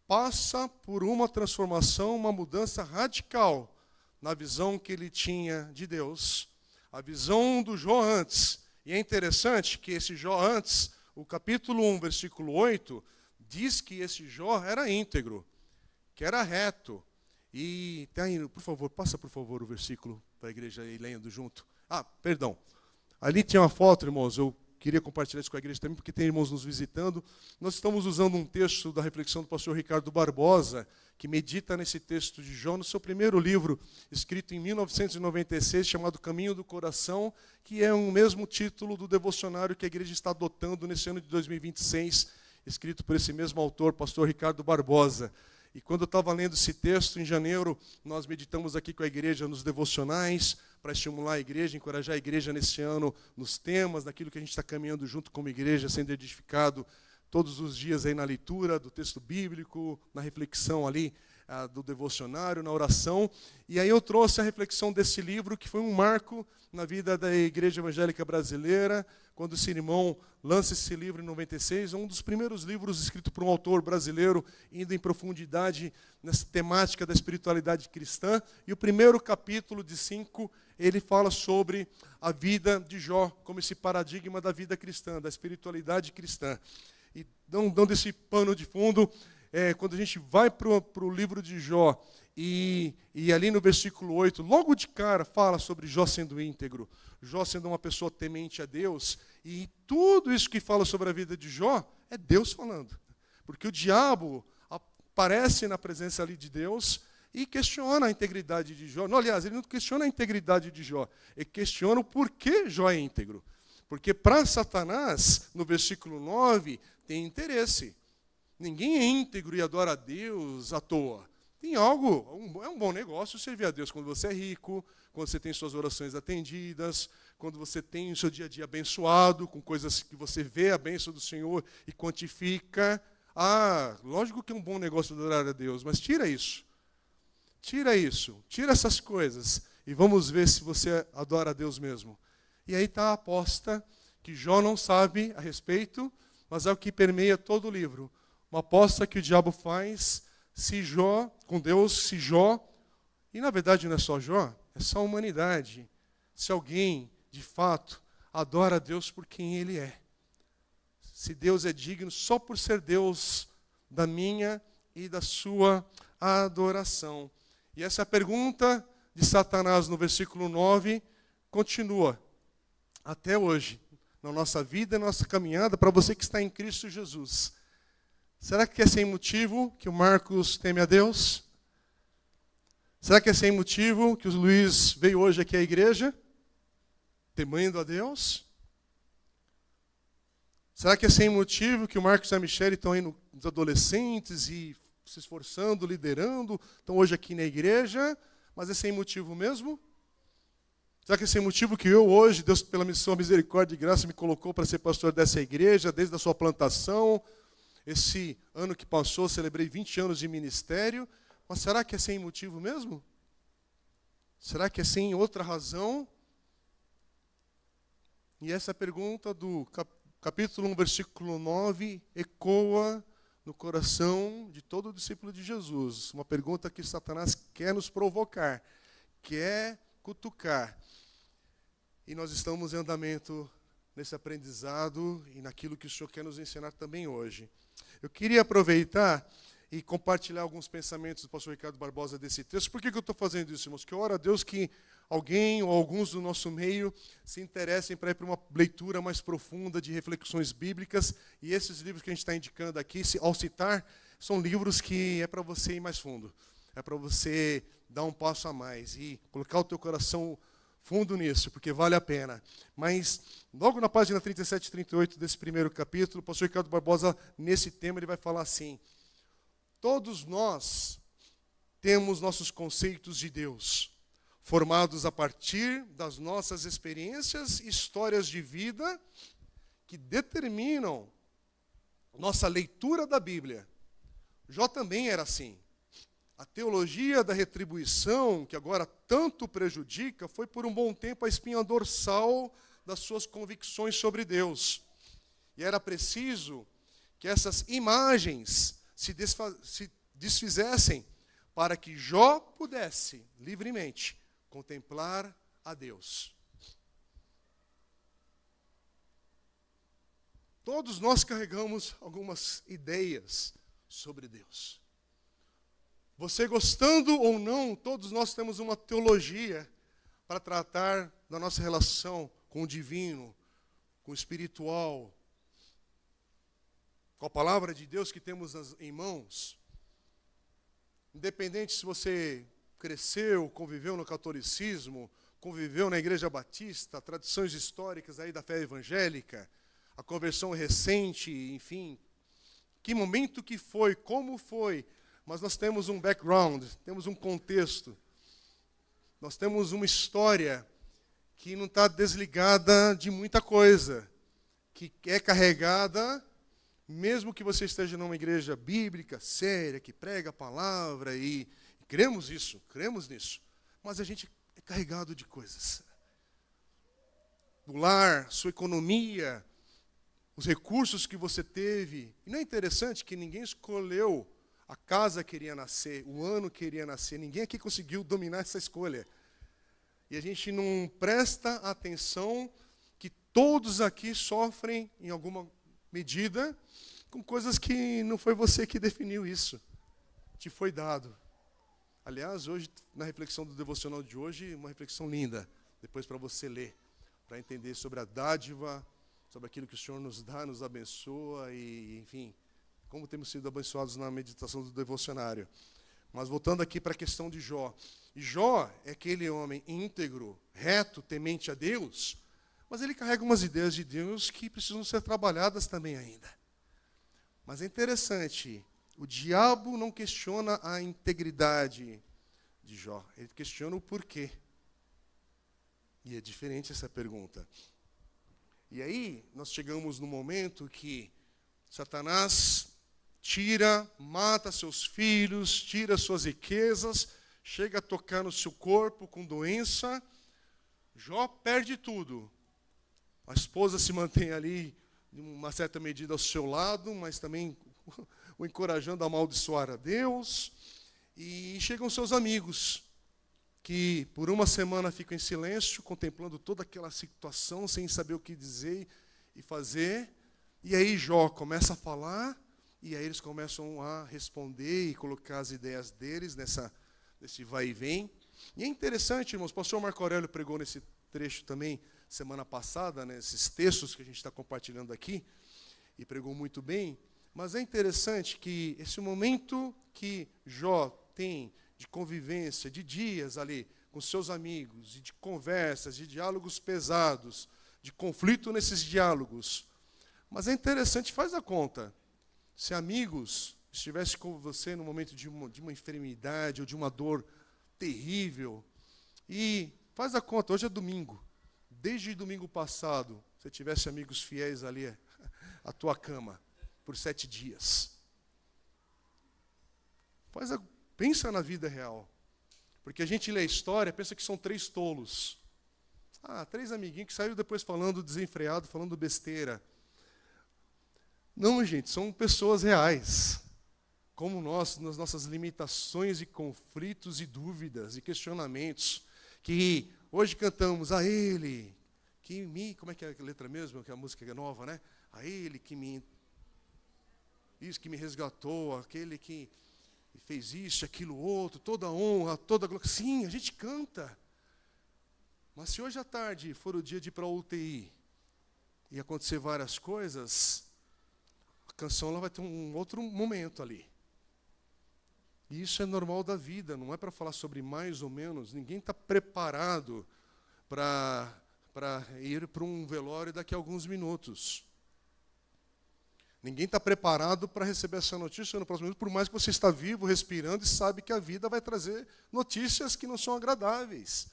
passa por uma transformação, uma mudança radical na visão que ele tinha de Deus, a visão do Jó antes. E é interessante que esse Jó antes, o capítulo 1, versículo 8, diz que esse Jó era íntegro, que era reto. E tá aí, por favor, passa por favor o versículo para a igreja ir lendo junto. Perdão. Ali tinha uma foto, irmãos, eu queria compartilhar isso com a igreja também, porque tem irmãos nos visitando. Nós estamos usando um texto da reflexão do pastor Ricardo Barbosa, que medita nesse texto de Jó, no seu primeiro livro, escrito em 1996, chamado Caminho do Coração, que é o mesmo título do devocionário que a igreja está adotando nesse ano de 2026, escrito por esse mesmo autor, pastor Ricardo Barbosa. E quando eu estava lendo esse texto, em janeiro, nós meditamos aqui com a igreja nos devocionais, para estimular a igreja, encorajar a igreja nesse ano, nos temas, naquilo que a gente está caminhando junto como igreja, sendo edificado todos os dias aí na leitura do texto bíblico, na reflexão ali do devocionário, na oração. E aí eu trouxe a reflexão desse livro, que foi um marco na vida da Igreja Evangélica Brasileira, quando esse irmão lança esse livro em 96, um dos primeiros livros escrito por um autor brasileiro, indo em profundidade nessa temática da espiritualidade cristã. E o primeiro capítulo de 5, ele fala sobre a vida de Jó, como esse paradigma da vida cristã, da espiritualidade cristã. E dando esse pano de fundo, quando a gente vai para o livro de Jó, e ali no versículo 8, logo de cara fala sobre Jó sendo íntegro, Jó sendo uma pessoa temente a Deus, e tudo isso que fala sobre a vida de Jó é Deus falando. Porque o diabo aparece na presença ali de Deus e questiona a integridade de Jó. Não, aliás, ele não questiona a integridade de Jó, ele questiona o porquê Jó é íntegro. Porque para Satanás, no versículo 9, tem interesse. Ninguém é íntegro e adora a Deus à toa. Tem algo, é um bom negócio servir a Deus quando você é rico, quando você tem suas orações atendidas, quando você tem o seu dia a dia abençoado, com coisas que você vê a bênção do Senhor e quantifica. Lógico que é um bom negócio adorar a Deus, mas tira isso. Tira essas coisas e vamos ver se você adora a Deus mesmo. E aí está a aposta que Jó não sabe a respeito, mas é o que permeia todo o livro. Uma aposta que o diabo faz com Deus, se Jó, e na verdade não é só Jó, é só a humanidade. Se alguém, de fato, adora a Deus por quem Ele é. Se Deus é digno só por ser Deus da minha e da sua adoração. E essa pergunta de Satanás no versículo 9 continua até hoje, na nossa vida, na nossa caminhada, para você que está em Cristo Jesus. Será que é sem motivo que o Marcos teme a Deus? Será que é sem motivo que o Luiz veio hoje aqui à igreja, temendo a Deus? Será que é sem motivo que o Marcos e a Michelle estão aí nos adolescentes e se esforçando, liderando, estão hoje aqui na igreja, mas é sem motivo mesmo? Será que é sem motivo que eu hoje, Deus pela sua misericórdia e graça me colocou para ser pastor dessa igreja, desde a sua plantação? Esse ano que passou, celebrei 20 anos de ministério, mas será que é sem motivo mesmo? Será que é sem outra razão? E essa pergunta do capítulo 1, versículo 9, ecoa no coração de todo discípulo de Jesus. Uma pergunta que Satanás quer nos provocar, quer cutucar. E nós estamos em andamento nesse aprendizado e naquilo que o Senhor quer nos ensinar também hoje. Eu queria aproveitar e compartilhar alguns pensamentos do pastor Ricardo Barbosa desse texto. Por que eu estou fazendo isso, irmãos? Que eu oro a Deus que alguém ou alguns do nosso meio se interessem para ir para uma leitura mais profunda de reflexões bíblicas. E esses livros que a gente está indicando aqui, ao citar, são livros que é para você ir mais fundo. É para você dar um passo a mais e colocar o teu coração fundo nisso, porque vale a pena. Mas, logo na página 37 e 38 desse primeiro capítulo, o pastor Ricardo Barbosa, nesse tema, ele vai falar assim: todos nós temos nossos conceitos de Deus, formados a partir das nossas experiências e histórias de vida que determinam nossa leitura da Bíblia. Jó também era assim. A teologia da retribuição, que agora tanto prejudica, foi por um bom tempo a espinha dorsal das suas convicções sobre Deus. E era preciso que essas imagens se desfizessem para que Jó pudesse livremente contemplar a Deus. Todos nós carregamos algumas ideias sobre Deus. Você gostando ou não, todos nós temos uma teologia para tratar da nossa relação com o divino, com o espiritual, com a palavra de Deus que temos em mãos. Independente se você cresceu, conviveu no catolicismo, conviveu na Igreja Batista, tradições históricas aí da fé evangélica, a conversão recente, enfim, que momento que foi, como foi, mas nós temos um background, temos um contexto, nós temos uma história que não está desligada de muita coisa, que é carregada, mesmo que você esteja numa igreja bíblica, séria, que prega a palavra, e cremos nisso, mas a gente é carregado de coisas. Do lar, sua economia, os recursos que você teve. E não é interessante que ninguém escolheu a casa que iria nascer, o ano que iria nascer, ninguém aqui conseguiu dominar essa escolha. E a gente não presta atenção que todos aqui sofrem, em alguma medida, com coisas que não foi você que definiu isso. Te foi dado. Aliás, hoje, na reflexão do devocional de hoje, uma reflexão linda, depois para você ler, para entender sobre a dádiva, sobre aquilo que o Senhor nos dá, nos abençoa, e, enfim, como temos sido abençoados na meditação do devocionário. Mas voltando aqui para a questão de Jó. E Jó é aquele homem íntegro, reto, temente a Deus, mas ele carrega umas ideias de Deus que precisam ser trabalhadas também ainda. Mas é interessante, o diabo não questiona a integridade de Jó, ele questiona o porquê. E é diferente essa pergunta. E aí, nós chegamos no momento que Satanás mata seus filhos, tira suas riquezas, chega a tocar no seu corpo com doença. Jó perde tudo. A esposa se mantém ali, em uma certa medida, ao seu lado, mas também o encorajando a amaldiçoar a Deus. E chegam seus amigos, que por uma semana ficam em silêncio, contemplando toda aquela situação, sem saber o que dizer e fazer. E aí Jó começa a falar, e aí eles começam a responder e colocar as ideias deles nesse vai e vem. E é interessante, irmãos, o pastor Marco Aurélio pregou nesse trecho também, semana passada, nesses textos que a gente está compartilhando aqui, e pregou muito bem. Mas é interessante que esse momento que Jó tem de convivência, de dias ali com seus amigos, e de conversas, de diálogos pesados, de conflito nesses diálogos. Mas é interessante, faz a conta, se amigos estivessem com você no momento de uma enfermidade ou de uma dor terrível, e faz a conta, hoje é domingo, desde domingo passado, você tivesse amigos fiéis ali à tua cama, por 7 dias. Pensa na vida real. Porque a gente lê a história, pensa que são 3 tolos. 3 amiguinhos que saíram depois falando desenfreado, falando besteira. Não, gente, são pessoas reais. Como nós, nas nossas limitações e conflitos e dúvidas e questionamentos, que hoje cantamos a Ele, que me... Como é que é a letra mesmo? Que a música é nova, né? A Ele que me... Isso, que me resgatou, aquele que fez isso, aquilo, outro, toda a honra, toda a glória. Sim, a gente canta. Mas se hoje à tarde for o dia de ir para a UTI e acontecer várias coisas, a canção ela vai ter um outro momento ali. E isso é normal da vida, não é para falar sobre mais ou menos. Ninguém está preparado para ir para um velório daqui a alguns minutos. Ninguém está preparado para receber essa notícia no próximo minuto, por mais que você está vivo, respirando, e sabe que a vida vai trazer notícias que não são agradáveis.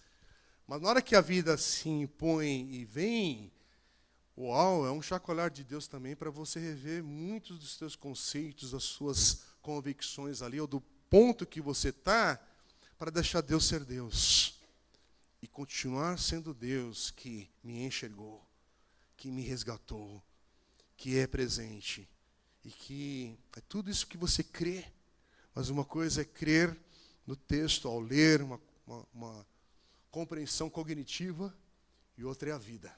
Mas na hora que a vida se impõe e vem, uau, é um chacoalhar de Deus também para você rever muitos dos seus conceitos, das suas convicções ali, ou do ponto que você está, para deixar Deus ser Deus. E continuar sendo Deus que me enxergou, que me resgatou, que é presente. E que é tudo isso que você crê. Mas uma coisa é crer no texto, ao ler, uma compreensão cognitiva, e outra é a vida.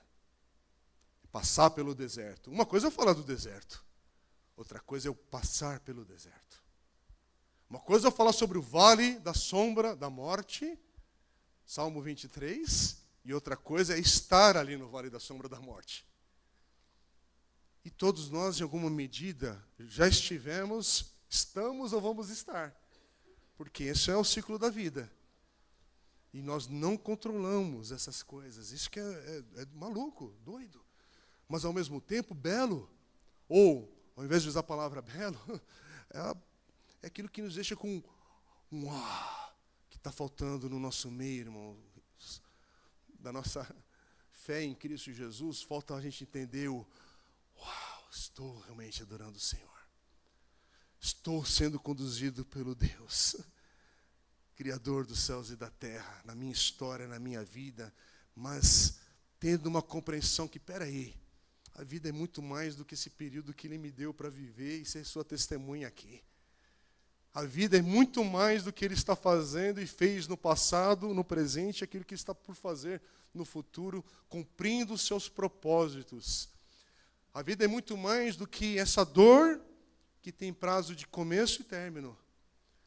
Passar pelo deserto. Uma coisa é falar do deserto, outra coisa é eu passar pelo deserto. Uma coisa é falar sobre o vale da sombra da morte, Salmo 23, e outra coisa é estar ali no vale da sombra da morte. E todos nós, em alguma medida, já estivemos, estamos ou vamos estar. Porque esse é o ciclo da vida. E nós não controlamos essas coisas. Isso que é maluco, doido. Mas, ao mesmo tempo, belo. Ou, ao invés de usar a palavra belo, é aquilo que nos deixa com um que está faltando no nosso meio, irmão. Da nossa fé em Cristo Jesus, falta a gente entender uau, estou realmente adorando o Senhor. Estou sendo conduzido pelo Deus, Criador dos céus e da terra, na minha história, na minha vida, mas tendo uma compreensão que, peraí, a vida é muito mais do que esse período que Ele me deu para viver e ser sua testemunha aqui. A vida é muito mais do que Ele está fazendo e fez no passado, no presente, aquilo que está por fazer no futuro, cumprindo os seus propósitos. A vida é muito mais do que essa dor que tem prazo de começo e término.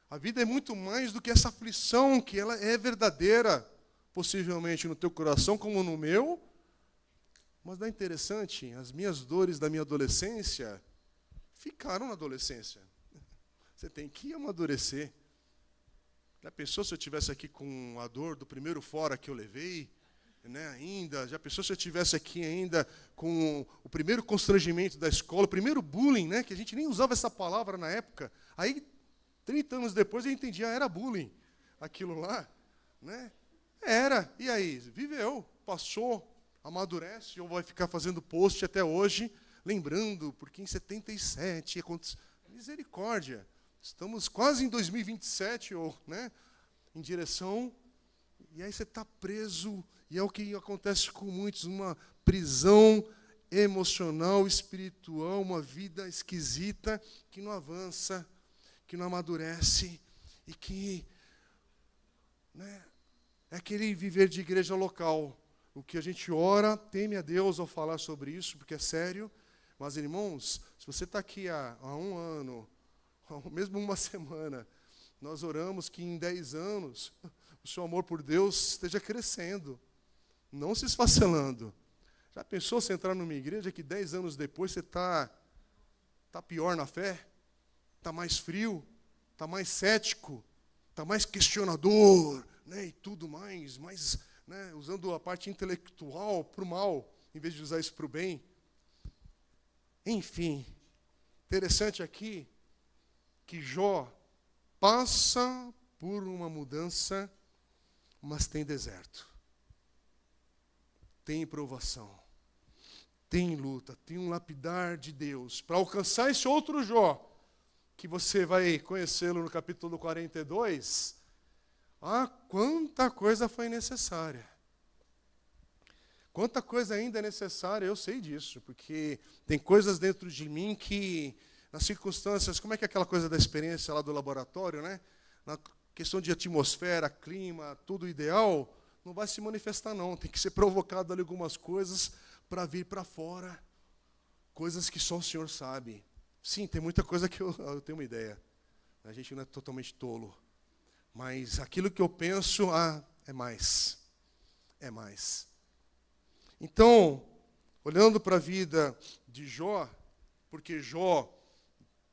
A vida é muito mais do que essa aflição, que ela é verdadeira, possivelmente no teu coração como no meu. Mas não é interessante, as minhas dores da minha adolescência ficaram na adolescência. Você tem que amadurecer. Já pensou se eu estivesse aqui com a dor do primeiro fora que eu levei? Ainda, já pensou se eu estivesse aqui ainda com o primeiro constrangimento da escola, o primeiro bullying, que a gente nem usava essa palavra na época. Aí, 30 anos depois, eu entendi, era bullying. Aquilo lá, Era. E aí? Viveu, passou, amadurece, ou vai ficar fazendo post até hoje, lembrando, porque em 77 aconteceu. Misericórdia. Estamos quase em 2027, em direção. E aí você está preso, e é o que acontece com muitos, uma prisão emocional, espiritual, uma vida esquisita, que não avança, que não amadurece, e que é aquele viver de igreja local. O que a gente ora, teme a Deus ao falar sobre isso, porque é sério. Mas, irmãos, se você está aqui há um ano, mesmo uma semana, nós oramos que em 10 anos o seu amor por Deus esteja crescendo, não se esfacelando. Já pensou você entrar numa igreja que 10 anos depois você está pior na fé? Está mais frio? Está mais cético? Está mais questionador? E tudo mais, usando a parte intelectual para o mal, em vez de usar isso para o bem. Enfim, interessante aqui que Jó passa por uma mudança, mas tem deserto, tem provação, tem luta, tem um lapidar de Deus para alcançar esse outro Jó, que você vai conhecê-lo no capítulo 42, Ah, quanta coisa foi necessária. Quanta coisa ainda é necessária, eu sei disso, porque tem coisas dentro de mim que, nas circunstâncias, como é que é aquela coisa da experiência lá do laboratório, né? Na questão de atmosfera, clima, tudo ideal, não vai se manifestar não, tem que ser provocado ali algumas coisas para vir para fora, coisas que só o Senhor sabe. Sim, tem muita coisa que eu tenho uma ideia, a gente não é totalmente tolo, mas aquilo que eu penso, é mais, é mais. Então, olhando para a vida de Jó, porque Jó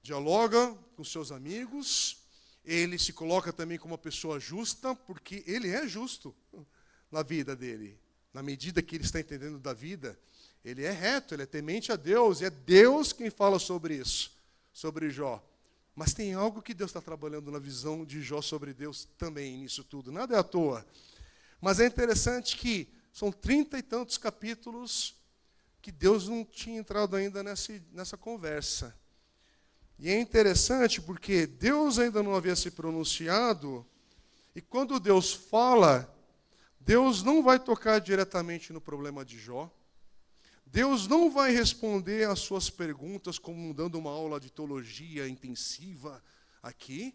dialoga com seus amigos, ele se coloca também como uma pessoa justa, porque ele é justo na vida dele. Na medida que ele está entendendo da vida, ele é reto, ele é temente a Deus, e é Deus quem fala sobre isso, sobre Jó. Mas tem algo que Deus está trabalhando na visão de Jó sobre Deus também, nisso tudo. Nada é à toa. Mas é interessante que são 30 e tantos capítulos que Deus não tinha entrado ainda nessa conversa. E é interessante porque Deus ainda não havia se pronunciado, e quando Deus fala, Deus não vai tocar diretamente no problema de Jó. Deus não vai responder às suas perguntas como dando uma aula de teologia intensiva aqui.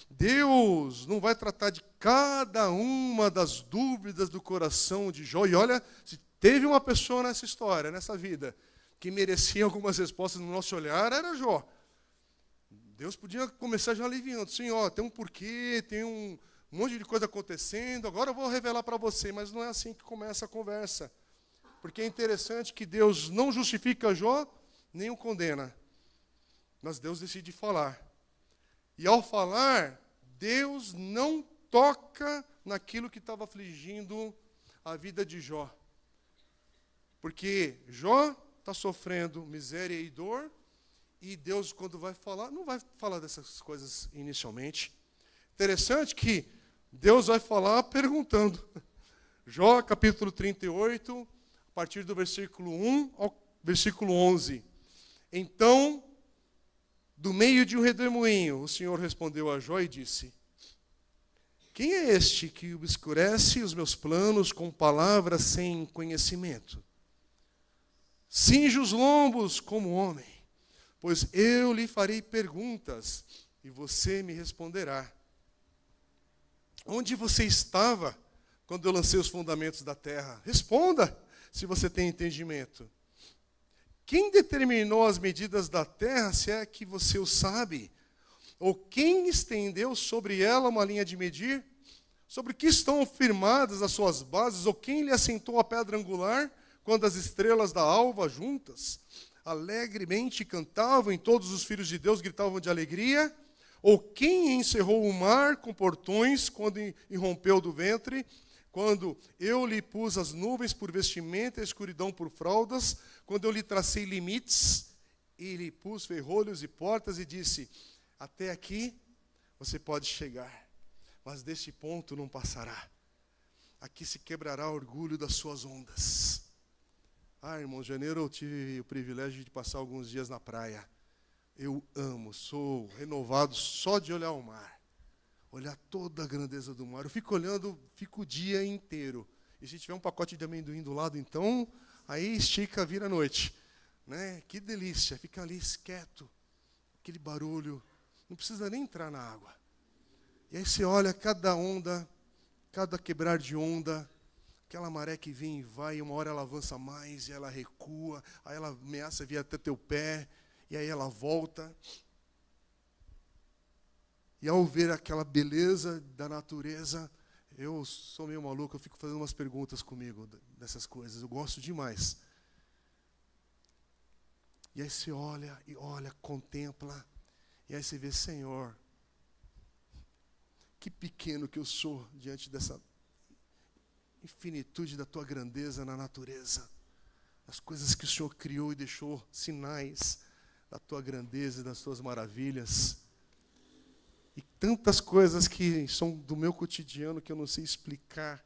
Deus não vai tratar de cada uma das dúvidas do coração de Jó. E olha, se teve uma pessoa nessa história, nessa vida, que merecia algumas respostas no nosso olhar, era Jó. Deus podia começar já aliviando. Senhor, tem um porquê, tem um monte de coisa acontecendo, agora eu vou revelar para você. Mas não é assim que começa a conversa. Porque é interessante que Deus não justifica Jó, nem o condena. Mas Deus decide falar. E ao falar, Deus não toca naquilo que estava afligindo a vida de Jó. Porque Jó está sofrendo miséria e dor, e Deus, quando vai falar, não vai falar dessas coisas inicialmente. Interessante que Deus vai falar perguntando. Jó, capítulo 38, a partir do versículo 1 ao versículo 11. Então, do meio de um redemoinho, o Senhor respondeu a Jó e disse: quem é este que obscurece os meus planos com palavras sem conhecimento? Cinge os lombos como homem, pois eu lhe farei perguntas e você me responderá. Onde você estava quando eu lancei os fundamentos da terra? Responda, se você tem entendimento. Quem determinou as medidas da terra, se é que você o sabe? Ou quem estendeu sobre ela uma linha de medir? Sobre que estão firmadas as suas bases? Ou quem lhe assentou a pedra angular, quando as estrelas da alva juntas alegremente cantavam, e todos os filhos de Deus gritavam de alegria? Ou quem encerrou o mar com portões, quando irrompeu do ventre? Quando eu lhe pus as nuvens por vestimenta e a escuridão por fraldas, quando eu lhe tracei limites e lhe pus ferrolhos e portas e disse: até aqui você pode chegar, mas deste ponto não passará. Aqui se quebrará o orgulho das suas ondas. Irmão, em janeiro eu tive o privilégio de passar alguns dias na praia. Eu amo, sou renovado só de olhar o mar. Olhar toda a grandeza do mar. Eu fico olhando, fico o dia inteiro. E se tiver um pacote de amendoim do lado, então, aí estica, vira a noite. Né? Que delícia, fica ali quieto. Aquele barulho. Não precisa nem entrar na água. E aí você olha cada onda, cada quebrar de onda, aquela maré que vem e vai, e uma hora ela avança mais, e ela recua, aí ela ameaça vir até teu pé, e aí ela volta. E ao ver aquela beleza da natureza, eu sou meio maluco, eu fico fazendo umas perguntas comigo dessas coisas, eu gosto demais. E aí você olha, e olha, contempla, e aí você vê: Senhor, que pequeno que eu sou diante dessa infinitude da tua grandeza na natureza. As coisas que o Senhor criou e deixou sinais da tua grandeza e das tuas maravilhas. E tantas coisas que são do meu cotidiano que eu não sei explicar.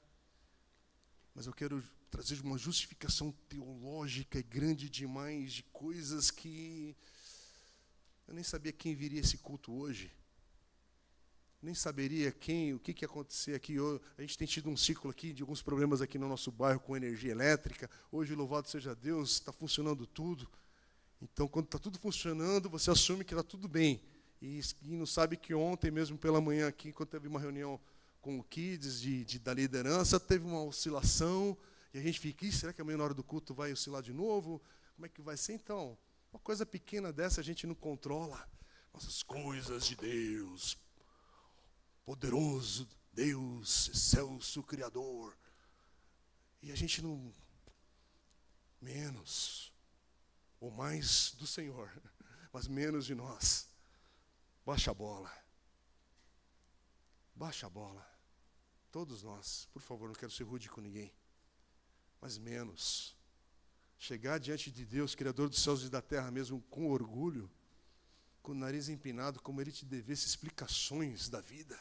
Mas eu quero trazer uma justificação teológica e grande demais de coisas que eu nem sabia quem viria esse culto hoje. nem saberia o que ia acontecer aqui. A gente tem tido um ciclo aqui de alguns problemas aqui no nosso bairro com energia elétrica. Hoje, louvado seja Deus, está funcionando tudo. Então, quando está tudo funcionando, você assume que está tudo bem. E não sabe que ontem, mesmo pela manhã aqui, quando teve uma reunião com o Kids da liderança, teve uma oscilação, e a gente fica, será que amanhã na hora do culto vai oscilar de novo? Como é que vai ser? Então, uma coisa pequena dessa a gente não controla. Nossas coisas de Deus, poderoso Deus, excelso Criador. E a gente não... menos, ou mais do Senhor, mas menos de nós. Baixa a bola. Baixa a bola. Todos nós, por favor, não quero ser rude com ninguém, mas menos. Chegar diante de Deus, Criador dos céus e da terra, mesmo com orgulho, com o nariz empinado, como Ele te devesse explicações da vida,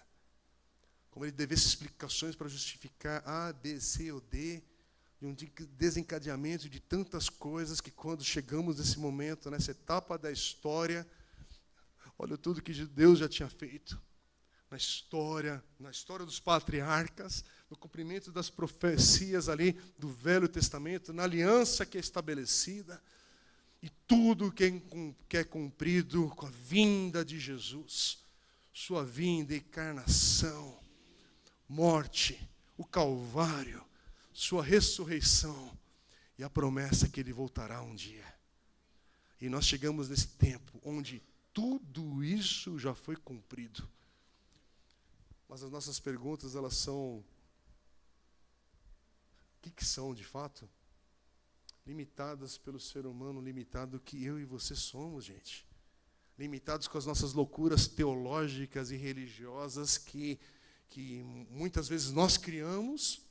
como Ele devesse explicações para justificar A, B, C ou D, de um desencadeamento de tantas coisas que quando chegamos nesse momento, nessa etapa da história, olha tudo que Deus já tinha feito. Na história dos patriarcas, no cumprimento das profecias ali do Velho Testamento, na aliança que é estabelecida, e tudo que é cumprido com a vinda de Jesus, sua vinda, encarnação, morte, o Calvário, sua ressurreição e a promessa que Ele voltará um dia. E nós chegamos nesse tempo onde tudo isso já foi cumprido. Mas as nossas perguntas, elas são... O que são, de fato? Limitadas pelo ser humano, limitado que eu e você somos, gente. Limitados com as nossas loucuras teológicas e religiosas que muitas vezes nós criamos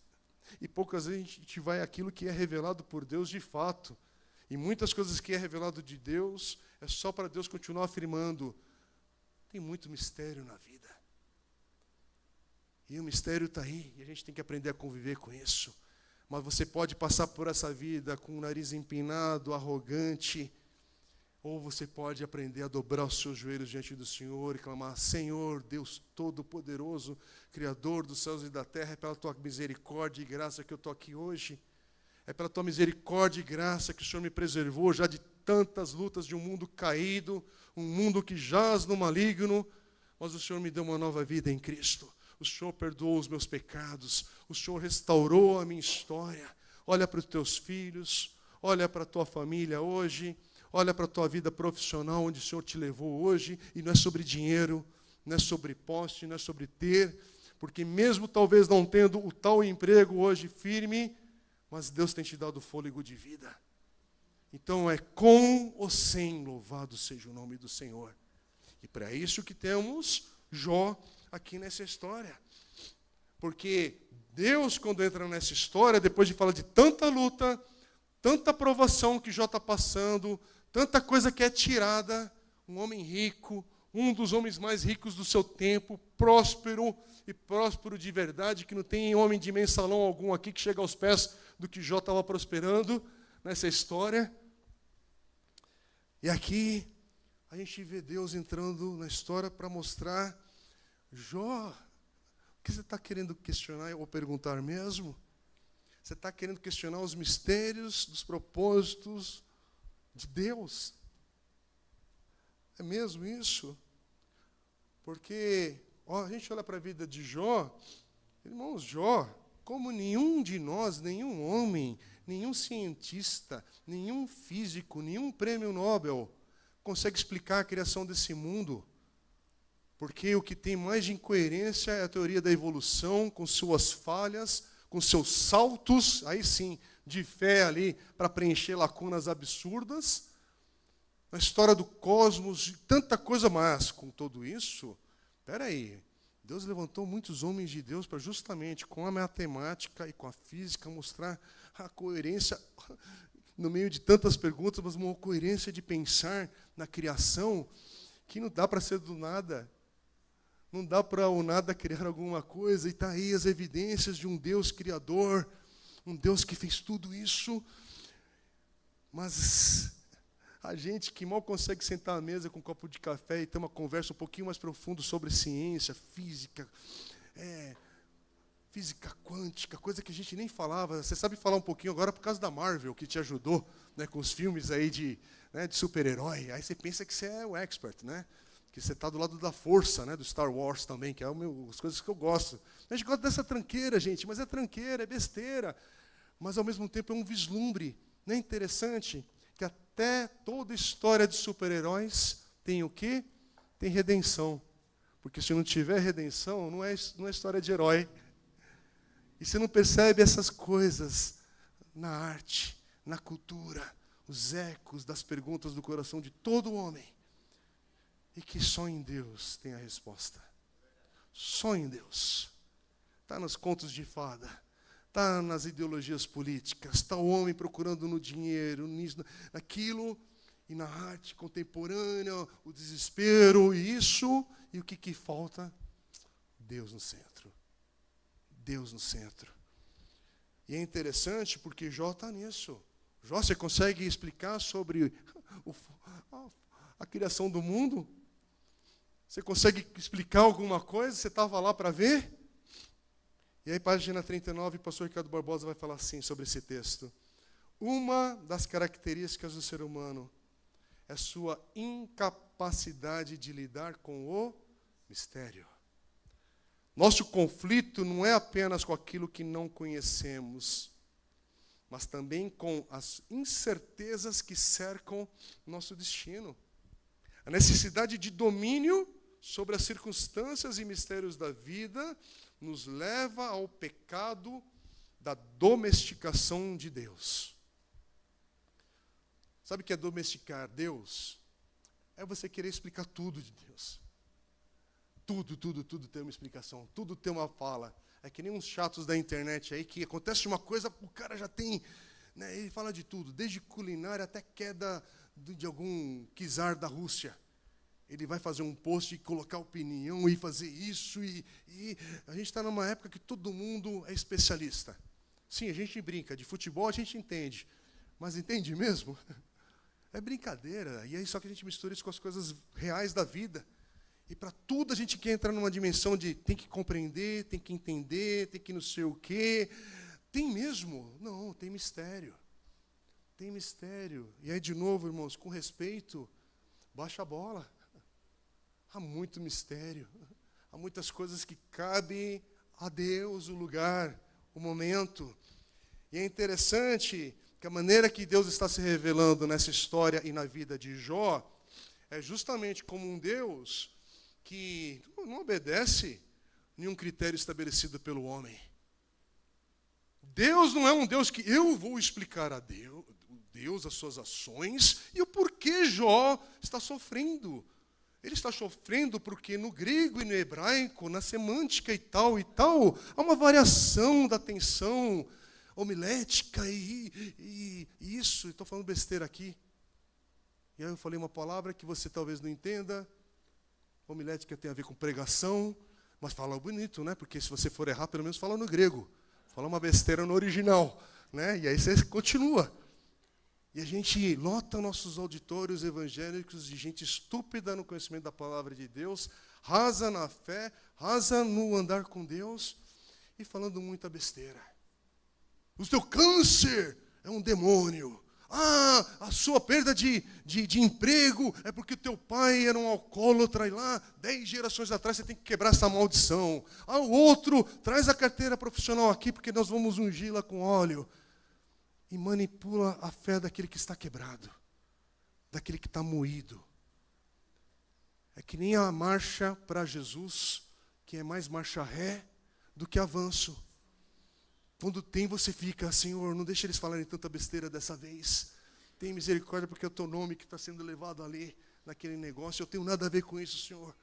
e poucas vezes a gente vai àquilo que é revelado por Deus de fato. E muitas coisas que é revelado de Deus é só para Deus continuar afirmando. Tem muito mistério na vida. E o mistério está aí, e a gente tem que aprender a conviver com isso. Mas você pode passar por essa vida com o nariz empinado, arrogante, ou você pode aprender a dobrar os seus joelhos diante do Senhor e clamar, Senhor, Deus Todo-Poderoso, Criador dos céus e da terra, é pela Tua misericórdia e graça que eu estou aqui hoje. É pela Tua misericórdia e graça que o Senhor me preservou já de tantas lutas de um mundo caído, um mundo que jaz no maligno, mas o Senhor me deu uma nova vida em Cristo. O Senhor perdoou os meus pecados, o Senhor restaurou a minha história. Olha para os teus filhos, olha para a tua família hoje, olha para a tua vida profissional, onde o Senhor te levou hoje, e não é sobre dinheiro, não é sobre posse, não é sobre ter, porque mesmo talvez não tendo o tal emprego hoje firme, mas Deus tem te dado fôlego de vida. Então é com ou sem, louvado seja o nome do Senhor. E para isso que temos Jó aqui nessa história. Porque Deus, quando entra nessa história, depois de falar de tanta luta, tanta provação que Jó está passando, tanta coisa que é tirada, um homem rico, um dos homens mais ricos do seu tempo, próspero e próspero de verdade, que não tem homem de mensalão algum aqui que chega aos pés do que Jó estava prosperando nessa história. E aqui a gente vê Deus entrando na história para mostrar Jó, o que você está querendo questionar ou perguntar mesmo? Você está querendo questionar os mistérios dos propósitos de Deus? É mesmo isso? Porque a gente olha para a vida de Jó, irmãos, Jó, como nenhum de nós, nenhum homem, nenhum cientista, nenhum físico, nenhum prêmio Nobel consegue explicar a criação desse mundo. Porque o que tem mais de incoerência é a teoria da evolução, com suas falhas, com seus saltos, aí sim, de fé ali, para preencher lacunas absurdas. Na história do cosmos, e tanta coisa mais. Com tudo isso, espera aí, Deus levantou muitos homens de Deus para justamente, com a matemática e com a física, mostrar a coerência, no meio de tantas perguntas, mas uma coerência de pensar na criação, que não dá para ser do nada. Não dá para o nada criar alguma coisa, e está aí as evidências de um Deus criador, um Deus que fez tudo isso. Mas A gente que mal consegue sentar à mesa com um copo de café e ter uma conversa um pouquinho mais profunda sobre ciência, física, física quântica, coisa que a gente nem falava. Você sabe falar um pouquinho agora por causa da Marvel, que te ajudou, né, com os filmes aí de super-herói. Aí você pensa que você é o expert, né? Que você está do lado da força, né, do Star Wars também, que é as coisas que eu gosto. A gente gosta dessa tranqueira, gente, mas é tranqueira, é besteira. Mas, ao mesmo tempo, é um vislumbre. Não é interessante que até toda história de super-heróis tem o quê? Tem redenção. Porque se não tiver redenção, não é história de herói. E você não percebe essas coisas na arte, na cultura, os ecos das perguntas do coração de todo homem. E que só em Deus tem a resposta. Só em Deus. Está nos contos de fada. Está nas ideologias políticas. Está o homem procurando no dinheiro, nisso, naquilo. E na arte contemporânea, o desespero, isso. E o que falta? Deus no centro. Deus no centro. E é interessante porque Jó está nisso. Jó, você consegue explicar sobre a criação do mundo? Você consegue explicar alguma coisa? Você estava lá para ver? E aí, página 39, o pastor Ricardo Barbosa vai falar assim sobre esse texto. Uma das características do ser humano é sua incapacidade de lidar com o mistério. Nosso conflito não é apenas com aquilo que não conhecemos, mas também com as incertezas que cercam nosso destino. A necessidade de domínio sobre as circunstâncias e mistérios da vida nos leva ao pecado da domesticação de Deus. Sabe o que é domesticar Deus? É você querer explicar tudo de Deus. Tudo tem uma explicação, tudo tem uma fala. É que nem uns chatos da internet aí, que acontece uma coisa, o cara já tem, né, ele fala de tudo, desde culinária até queda de algum czar da Rússia. Ele vai fazer um post e colocar opinião e fazer isso. E a gente está numa época que todo mundo é especialista. Sim, a gente brinca, de futebol a gente entende. Mas entende mesmo? É brincadeira. E aí só que a gente mistura isso com as coisas reais da vida. E para tudo a gente quer entrar numa dimensão de tem que compreender, tem que entender, tem que não sei o quê. Tem mesmo? Não, tem mistério. Tem mistério. E aí, de novo, irmãos, com respeito, baixa a bola. Há muito mistério. Há muitas coisas que cabem a Deus, o lugar, o momento. E é interessante que a maneira que Deus está se revelando nessa história e na vida de Jó é justamente como um Deus que não obedece nenhum critério estabelecido pelo homem. Deus não é um Deus que eu vou explicar a Deus as suas ações e o porquê Jó está sofrendo. Ele está sofrendo porque no grego e no hebraico, na semântica e tal, há uma variação da tensão homilética e isso. Estou falando besteira aqui. E aí eu falei uma palavra que você talvez não entenda. Homilética tem a ver com pregação, mas fala bonito, né? Porque se você for errar, pelo menos fala no grego. Fala uma besteira no original, né? E aí você continua. E a gente lota nossos auditórios evangélicos de gente estúpida no conhecimento da palavra de Deus, rasa na fé, rasa no andar com Deus e falando muita besteira. O seu câncer é um demônio. A sua perda de emprego é porque o teu pai era um alcoólatra e lá 10 gerações atrás você tem que quebrar essa maldição. O outro, traz a carteira profissional aqui porque nós vamos ungí-la com óleo. E manipula a fé daquele que está quebrado, daquele que está moído. É que nem a marcha para Jesus, que é mais marcha ré do que avanço. Quando tem, você fica, Senhor, não deixa eles falarem tanta besteira dessa vez. Tem misericórdia porque é o teu nome que está sendo levado ali, naquele negócio. Eu tenho nada a ver com isso, Senhor.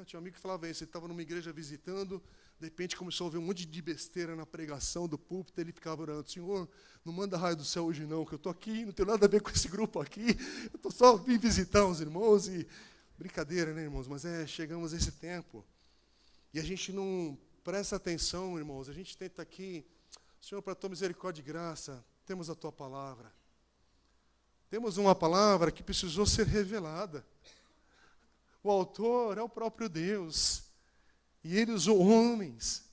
Tinha um amigo que falava isso, ele estava numa igreja visitando, de repente começou a ouvir um monte de besteira na pregação do púlpito, ele ficava orando, Senhor, não manda raio do céu hoje não, que eu estou aqui, não tenho nada a ver com esse grupo aqui, eu estou só vim visitar os irmãos e... Brincadeira, né, irmãos? Mas chegamos a esse tempo. E a gente não presta atenção, irmãos, a gente tenta aqui, Senhor, para a tua misericórdia e graça, temos a tua palavra. Temos uma palavra que precisou ser revelada. O autor é o próprio Deus. E ele usou homens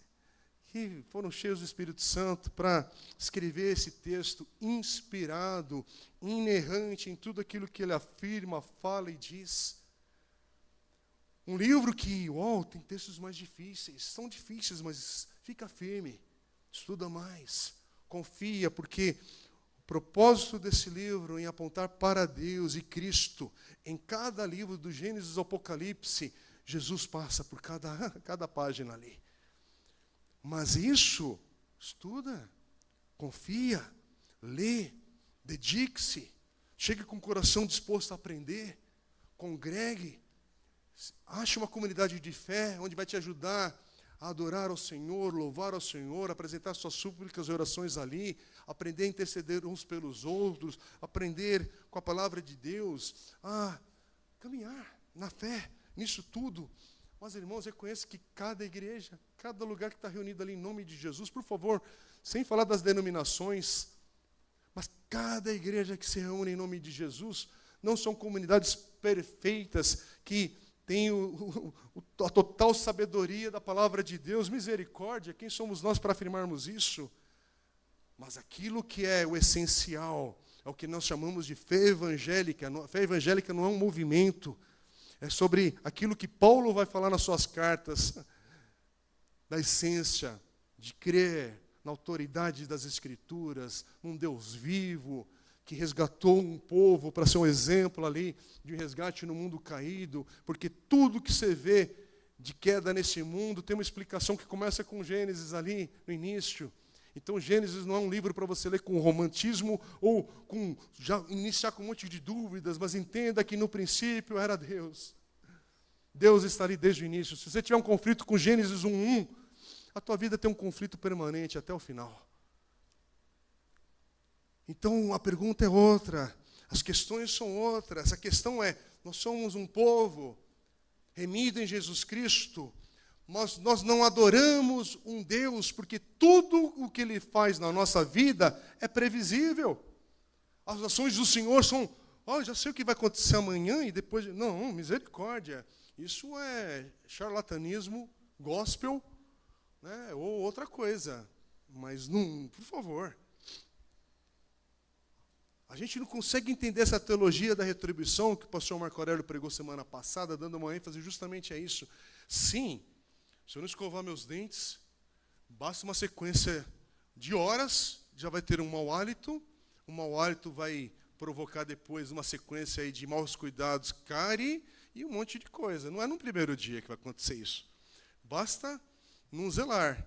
que foram cheios do Espírito Santo para escrever esse texto inspirado, inerrante em tudo aquilo que ele afirma, fala e diz. Um livro que, tem textos mais difíceis, são difíceis, mas fica firme, estuda mais, confia, porque o propósito desse livro em apontar para Deus e Cristo, em cada livro do Gênesis ao Apocalipse, Jesus passa por cada página ali. Mas isso, estuda, confia, lê, dedique-se, chegue com o coração disposto a aprender, congregue, ache uma comunidade de fé onde vai te ajudar a adorar ao Senhor, louvar ao Senhor, apresentar suas súplicas e orações ali, aprender a interceder uns pelos outros, aprender com a palavra de Deus, a caminhar na fé, nisso tudo. Mas, irmãos, reconheça que cada igreja, cada lugar que está reunido ali em nome de Jesus, por favor, sem falar das denominações, mas cada igreja que se reúne em nome de Jesus, não são comunidades perfeitas que têm a total sabedoria da palavra de Deus, misericórdia, quem somos nós para afirmarmos isso? Mas aquilo que é o essencial, é o que nós chamamos de fé evangélica. Fé evangélica não é um movimento, é sobre aquilo que Paulo vai falar nas suas cartas, da essência de crer na autoridade das Escrituras, num Deus vivo, que resgatou um povo para ser um exemplo ali de resgate no mundo caído, porque tudo que você vê de queda nesse mundo tem uma explicação que começa com Gênesis ali no início. Então, Gênesis não é um livro para você ler com romantismo ou já iniciar com um monte de dúvidas, mas entenda que no princípio era Deus. Deus está ali desde o início. Se você tiver um conflito com Gênesis 1:1, a tua vida tem um conflito permanente até o final. Então, a pergunta é outra, as questões são outras. A questão é, nós somos um povo remido em Jesus Cristo, mas nós não adoramos um Deus, porque tudo o que Ele faz na nossa vida é previsível. As ações do Senhor são, já sei o que vai acontecer amanhã e depois... Não, misericórdia. Isso é charlatanismo, gospel, né, ou outra coisa. Mas, não, por favor. A gente não consegue entender essa teologia da retribuição que o pastor Marco Aurélio pregou semana passada, dando uma ênfase justamente a isso. Sim, se eu não escovar meus dentes, basta uma sequência de horas, já vai ter um mau hálito. O mau hálito vai provocar depois uma sequência aí de maus cuidados, cárie e um monte de coisa. Não é no primeiro dia que vai acontecer isso. Basta não zelar.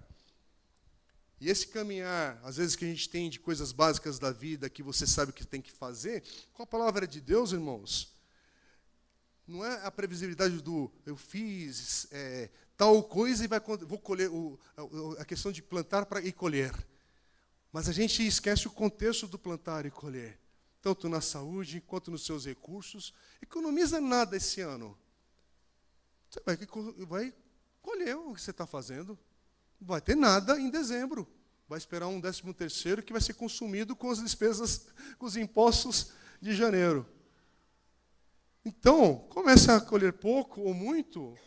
E esse caminhar, às vezes que a gente tem de coisas básicas da vida, que você sabe o que tem que fazer, com a palavra de Deus, irmãos, não é a previsibilidade do eu fiz tal coisa e vou colher, a questão de plantar e colher. Mas a gente esquece o contexto do plantar e colher, tanto na saúde quanto nos seus recursos. Economiza nada esse ano. Você vai colher o que você está fazendo. Não vai ter nada em dezembro. Vai esperar um 13º que vai ser consumido com as despesas, com os impostos de janeiro. Então, comece a colher pouco ou muito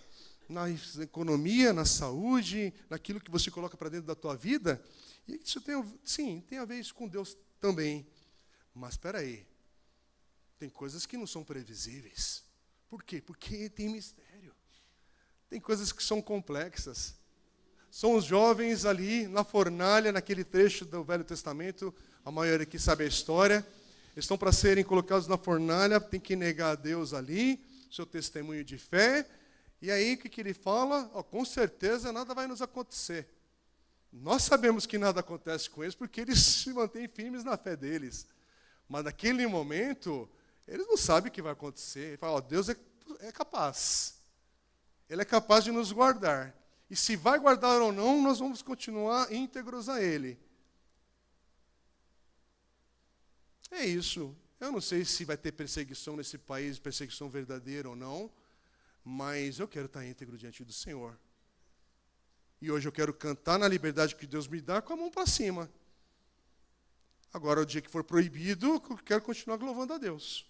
na economia, na saúde, naquilo que você coloca para dentro da tua vida. E isso tem a ver isso com Deus também. Mas espera aí. Tem coisas que não são previsíveis. Por quê? Porque tem mistério. Tem coisas que são complexas. São os jovens ali na fornalha, naquele trecho do Velho Testamento, a maioria aqui sabe a história, estão para serem colocados na fornalha, tem que negar a Deus ali, seu testemunho de fé, e aí o que ele fala? Com certeza nada vai nos acontecer. Nós sabemos que nada acontece com eles, porque eles se mantêm firmes na fé deles. Mas naquele momento, eles não sabem o que vai acontecer. Ele fala, Deus é capaz. Ele é capaz de nos guardar. E se vai guardar ou não, nós vamos continuar íntegros a Ele. É isso. Eu não sei se vai ter perseguição nesse país, perseguição verdadeira ou não, mas eu quero estar íntegro diante do Senhor. E hoje eu quero cantar na liberdade que Deus me dá com a mão para cima. Agora, o dia que for proibido, eu quero continuar louvando a Deus.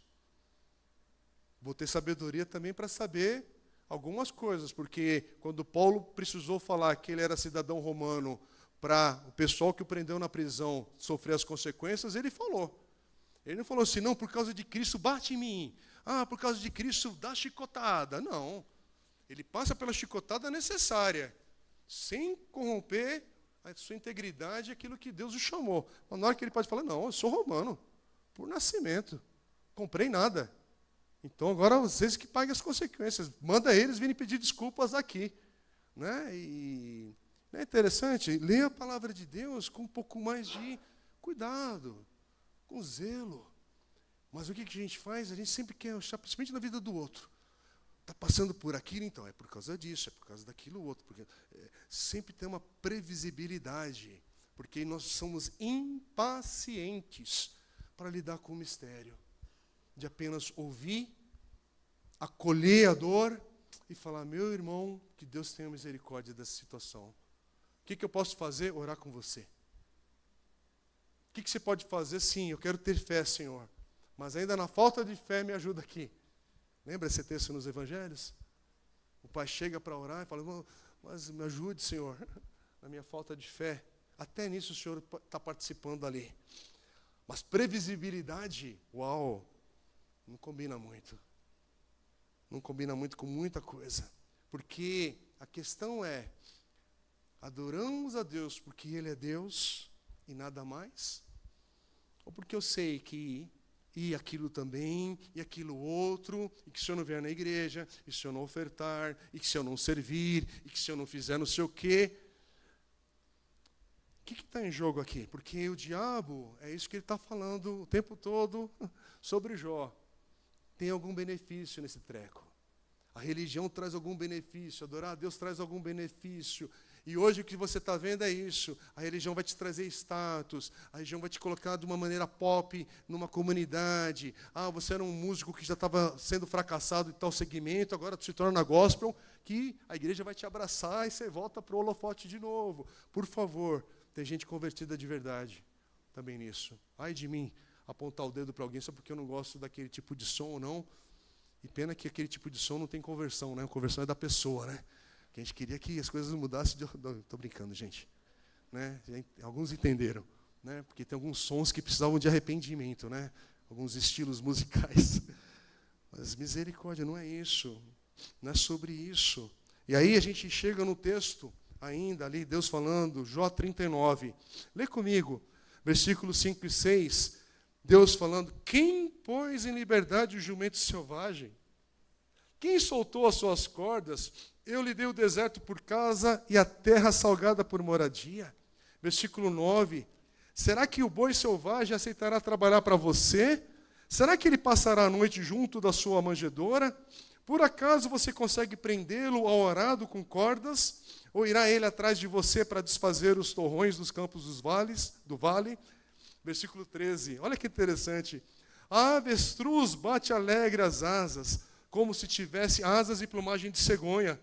Vou ter sabedoria também para saber algumas coisas, porque quando Paulo precisou falar que ele era cidadão romano para o pessoal que o prendeu na prisão sofrer as consequências, ele falou. Ele não falou assim, não, por causa de Cristo bate em mim. Ah, por causa de Cristo dá chicotada. Não. Ele passa pela chicotada necessária, sem corromper a sua integridade e aquilo que Deus o chamou. Mas na hora que ele pode falar, não, eu sou romano, por nascimento, comprei nada. Então agora vocês que paguem as consequências. Manda eles virem pedir desculpas aqui. Né? E é interessante, ler a palavra de Deus com um pouco mais de cuidado, com zelo. Mas o que a gente faz? A gente sempre quer achar, principalmente na vida do outro. Está passando por aquilo, então, é por causa disso, é por causa daquilo outro. Porque, sempre tem uma previsibilidade, porque nós somos impacientes para lidar com o mistério. De apenas ouvir, acolher a dor e falar, meu irmão, que Deus tenha misericórdia dessa situação. O que eu posso fazer? Orar com você. O que você pode fazer? Sim, eu quero ter fé, Senhor. Mas ainda na falta de fé, me ajuda aqui. Lembra esse texto nos evangelhos? O pai chega para orar e fala, mas me ajude, Senhor, na minha falta de fé. Até nisso o Senhor está participando ali. Mas previsibilidade, uau, não combina muito. Não combina muito com muita coisa. Porque a questão é, adoramos a Deus porque Ele é Deus e nada mais? Ou porque eu sei que e aquilo também, e aquilo outro, e que se eu não vier na igreja, e se eu não ofertar, e que se eu não servir, e que se eu não fizer não sei o quê. O que está em jogo aqui? Porque o diabo, é isso que ele está falando o tempo todo sobre Jó. Tem algum benefício nesse treco. A religião traz algum benefício, adorar a Deus traz algum benefício. E hoje o que você está vendo é isso. A religião vai te trazer status, a religião vai te colocar de uma maneira pop numa comunidade. Ah, você era um músico que já estava sendo fracassado em tal segmento, agora tu se torna gospel, que a igreja vai te abraçar e você volta para o holofote de novo. Por favor, tem gente convertida de verdade também nisso. Ai de mim apontar o dedo para alguém só porque eu não gosto daquele tipo de som ou não. E pena que aquele tipo de som não tem conversão, né? A conversão é da pessoa, né? Que a gente queria que as coisas mudassem. Estou brincando, gente. Né? Alguns entenderam. Né? Porque tem alguns sons que precisavam de arrependimento. Né? Alguns estilos musicais. Mas misericórdia, não é isso. Não é sobre isso. E aí a gente chega no texto, ainda ali, Deus falando, Jó 39. Lê comigo, versículos 5 e 6. Deus falando, quem pôs em liberdade o jumento selvagem? Quem soltou as suas cordas? Eu lhe dei o deserto por casa e a terra salgada por moradia. Versículo 9. Será que o boi selvagem aceitará trabalhar para você? Será que ele passará a noite junto da sua manjedoura? Por acaso você consegue prendê-lo ao arado com cordas? Ou irá ele atrás de você para desfazer os torrões dos campos do vale? Versículo 13. Olha que interessante. A avestruz bate alegre as asas, como se tivesse asas e plumagem de cegonha.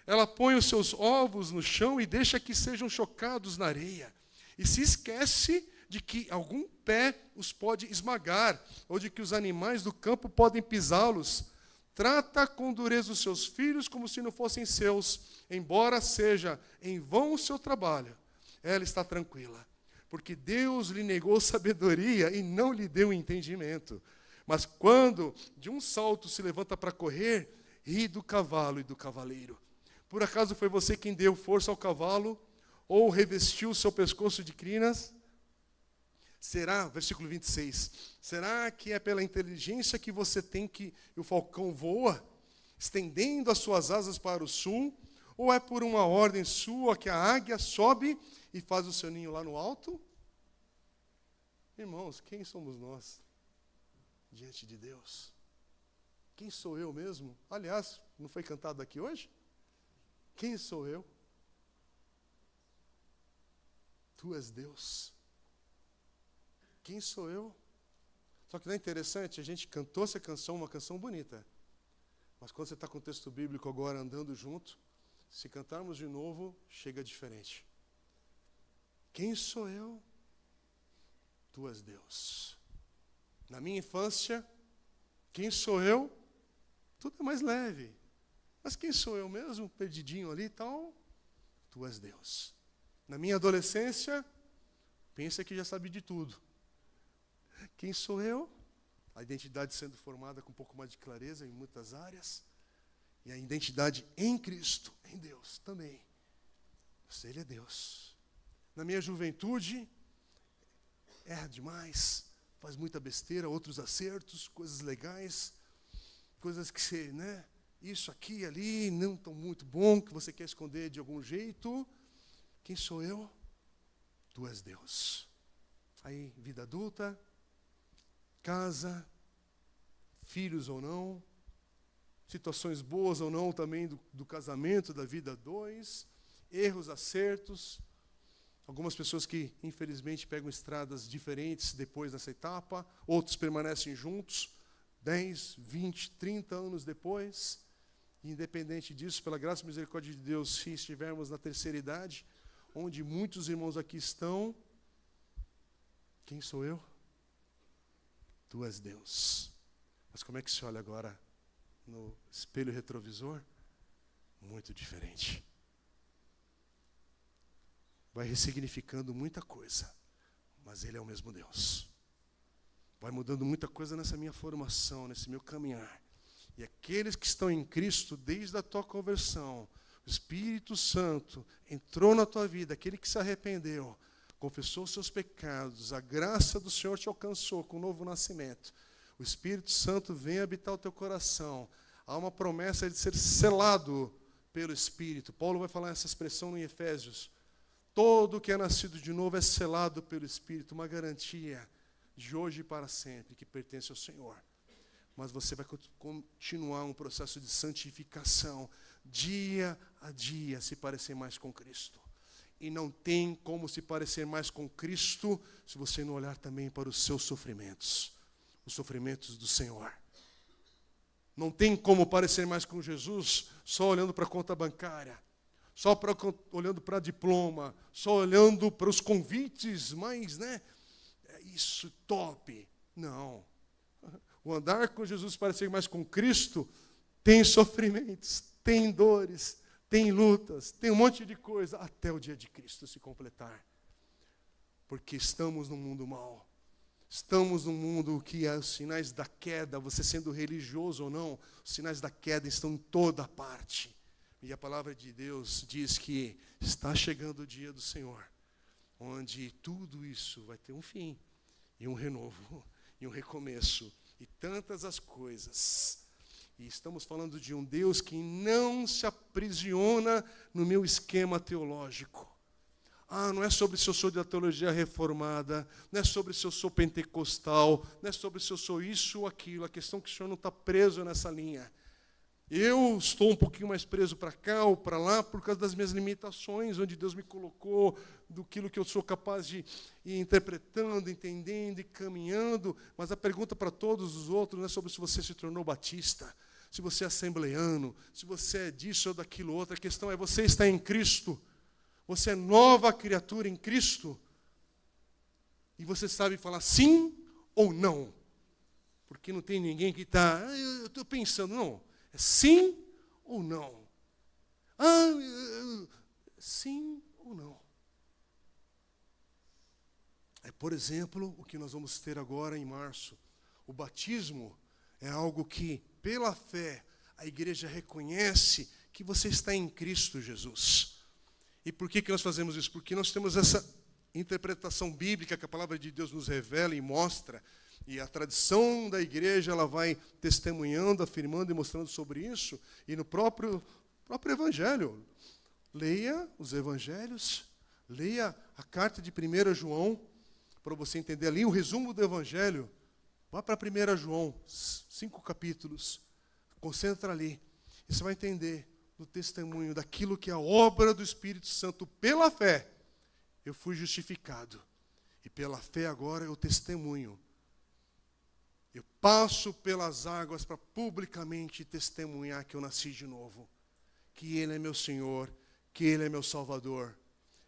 Ela põe os seus ovos no chão e deixa que sejam chocados na areia. E se esquece de que algum pé os pode esmagar, ou de que os animais do campo podem pisá-los. Trata com dureza os seus filhos como se não fossem seus, embora seja em vão o seu trabalho. Ela está tranquila, porque Deus lhe negou sabedoria e não lhe deu entendimento. Mas quando de um salto se levanta para correr, ri do cavalo e do cavaleiro. Por acaso foi você quem deu força ao cavalo, ou revestiu o seu pescoço de crinas? Será, versículo 26, será que é pela inteligência que você tem que o falcão voa, estendendo as suas asas para o sul? Ou é por uma ordem sua que a águia sobe e faz o seu ninho lá no alto? Irmãos, quem somos nós diante de Deus? Quem sou eu mesmo? Aliás, não foi cantado aqui hoje? Quem sou eu? Tu és Deus. Quem sou eu? Só que não é interessante, a gente cantou essa canção, uma canção bonita. Mas quando você está com o texto bíblico agora andando junto, se cantarmos de novo, chega diferente. Quem sou eu? Tu és Deus. Na minha infância, quem sou eu? Tudo é mais leve. Mas quem sou eu mesmo, perdidinho ali e tal? Tu és Deus. Na minha adolescência, pensa que já sabe de tudo. Quem sou eu? A identidade sendo formada com um pouco mais de clareza em muitas áreas. E a identidade em Cristo, em Deus também. Ele é Deus. Na minha juventude, erra demais, faz muita besteira, outros acertos, coisas legais, coisas que você, isso aqui, ali, não tão muito bom, que você quer esconder de algum jeito. Quem sou eu? Tu és Deus. Aí, vida adulta, casa, filhos ou não, situações boas ou não também do casamento, da vida a dois, erros, acertos. Algumas pessoas que, infelizmente, pegam estradas diferentes depois dessa etapa, outros permanecem juntos, 10, 20, 30 anos depois. E, independente disso, pela graça e misericórdia de Deus, se estivermos na terceira idade, onde muitos irmãos aqui estão, quem sou eu? Tu és Deus. Mas como é que se olha agora no espelho retrovisor? Muito diferente. Vai ressignificando muita coisa, mas Ele é o mesmo Deus. Vai mudando muita coisa nessa minha formação, nesse meu caminhar. E aqueles que estão em Cristo, desde a tua conversão, o Espírito Santo entrou na tua vida, aquele que se arrependeu, confessou os seus pecados, a graça do Senhor te alcançou com o novo nascimento. O Espírito Santo vem habitar o teu coração. Há uma promessa de ser selado pelo Espírito. Paulo vai falar essa expressão em Efésios. Todo que é nascido de novo é selado pelo Espírito, uma garantia de hoje e para sempre, que pertence ao Senhor. Mas você vai continuar um processo de santificação, dia a dia, se parecer mais com Cristo. E não tem como se parecer mais com Cristo se você não olhar também para os seus sofrimentos, os sofrimentos do Senhor. Não tem como parecer mais com Jesus só olhando para a conta bancária, só olhando para diploma, só olhando para os convites mais, isso, top. Não. O andar com Jesus parecer mais com Cristo tem sofrimentos, tem dores, tem lutas, tem um monte de coisa, até o dia de Cristo se completar. Porque estamos num mundo mau. Estamos num mundo que os sinais da queda, você sendo religioso ou não, os sinais da queda estão em toda parte. E a palavra de Deus diz que está chegando o dia do Senhor, onde tudo isso vai ter um fim, e um renovo, e um recomeço, e tantas as coisas. E estamos falando de um Deus que não se aprisiona no meu esquema teológico. Não é sobre se eu sou da teologia reformada, não é sobre se eu sou pentecostal, não é sobre se eu sou isso ou aquilo. A questão é que o Senhor não está preso nessa linha. Eu estou um pouquinho mais preso para cá ou para lá por causa das minhas limitações, onde Deus me colocou, do que eu sou capaz de ir interpretando, entendendo e caminhando. Mas a pergunta para todos os outros não é sobre se você se tornou batista, se você é assembleano, se você é disso ou daquilo outro. A questão é, você está em Cristo, você é nova criatura em Cristo, e você sabe falar sim ou não. Porque não tem ninguém que está, eu estou pensando, não. É sim ou não? Sim ou não? É, por exemplo, o que nós vamos ter agora em março. O batismo é algo que, pela fé, a igreja reconhece que você está em Cristo Jesus. E por que nós fazemos isso? Porque nós temos essa interpretação bíblica que a palavra de Deus nos revela e mostra. E a tradição da igreja, ela vai testemunhando, afirmando e mostrando sobre isso. E no próprio evangelho. Leia os evangelhos, leia a carta de 1 João, para você entender ali o resumo do evangelho. Vá para 1 João, 5 capítulos, concentra ali. E você vai entender do testemunho daquilo que é a obra do Espírito Santo. Pela fé, eu fui justificado. E pela fé agora eu testemunho. Eu passo pelas águas para publicamente testemunhar que eu nasci de novo, que Ele é meu Senhor, que Ele é meu Salvador.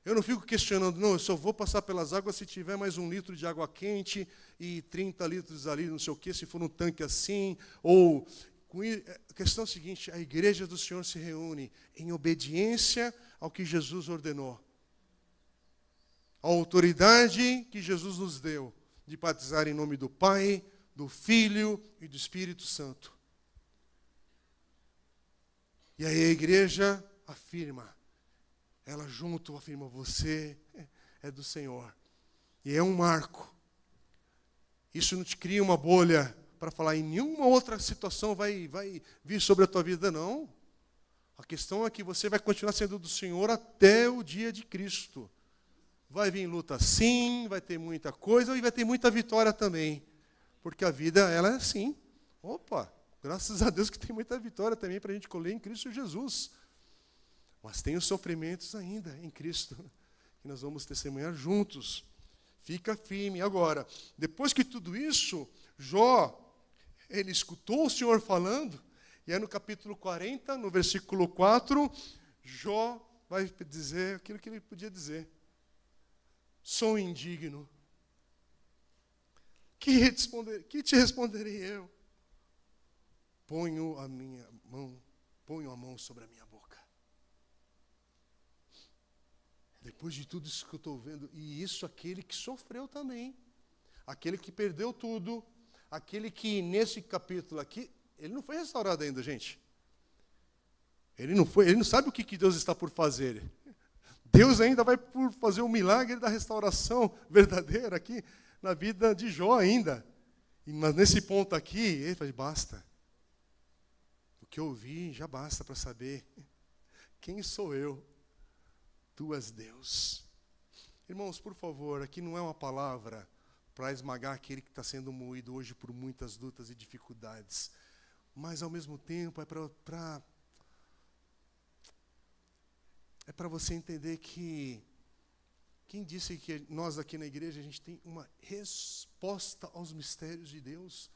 Eu não fico questionando, não, eu só vou passar pelas águas se tiver mais 1 litro de água quente e 30 litros ali, não sei o quê, se for um tanque assim, ou... A questão é a seguinte, a igreja do Senhor se reúne em obediência ao que Jesus ordenou. A autoridade que Jesus nos deu de batizar em nome do Pai, do Filho e do Espírito Santo. E aí a igreja afirma, ela junto afirma, você é do Senhor. E é um marco. Isso não te cria uma bolha para falar em nenhuma outra situação vai vir sobre a tua vida, não. A questão é que você vai continuar sendo do Senhor até o dia de Cristo. Vai vir luta sim, vai ter muita coisa e vai ter muita vitória também. Porque a vida, ela é assim. Opa, graças a Deus que tem muita vitória também para a gente colher em Cristo Jesus. Mas tem os sofrimentos ainda em Cristo, que nós vamos testemunhar juntos. Fica firme. Agora, depois que tudo isso, Jó, ele escutou o Senhor falando, e aí no capítulo 40, no versículo 4, Jó vai dizer aquilo que ele podia dizer. Sou indigno. Que te responderei eu? Ponho a mão sobre a minha boca. Depois de tudo isso que eu estou vendo, e isso aquele que sofreu também, aquele que perdeu tudo, aquele que nesse capítulo aqui, ele não foi restaurado ainda, gente. Ele não sabe o que Deus está por fazer. Deus ainda vai por fazer o milagre da restauração verdadeira aqui na vida de Jó ainda. Mas nesse ponto aqui, ele fala, basta. O que eu ouvi já basta para saber quem sou eu. Tu és Deus. Irmãos, por favor, aqui não é uma palavra para esmagar aquele que está sendo moído hoje por muitas lutas e dificuldades. Mas, ao mesmo tempo, é para você entender que quem disse que nós aqui na igreja a gente tem uma resposta aos mistérios de Deus?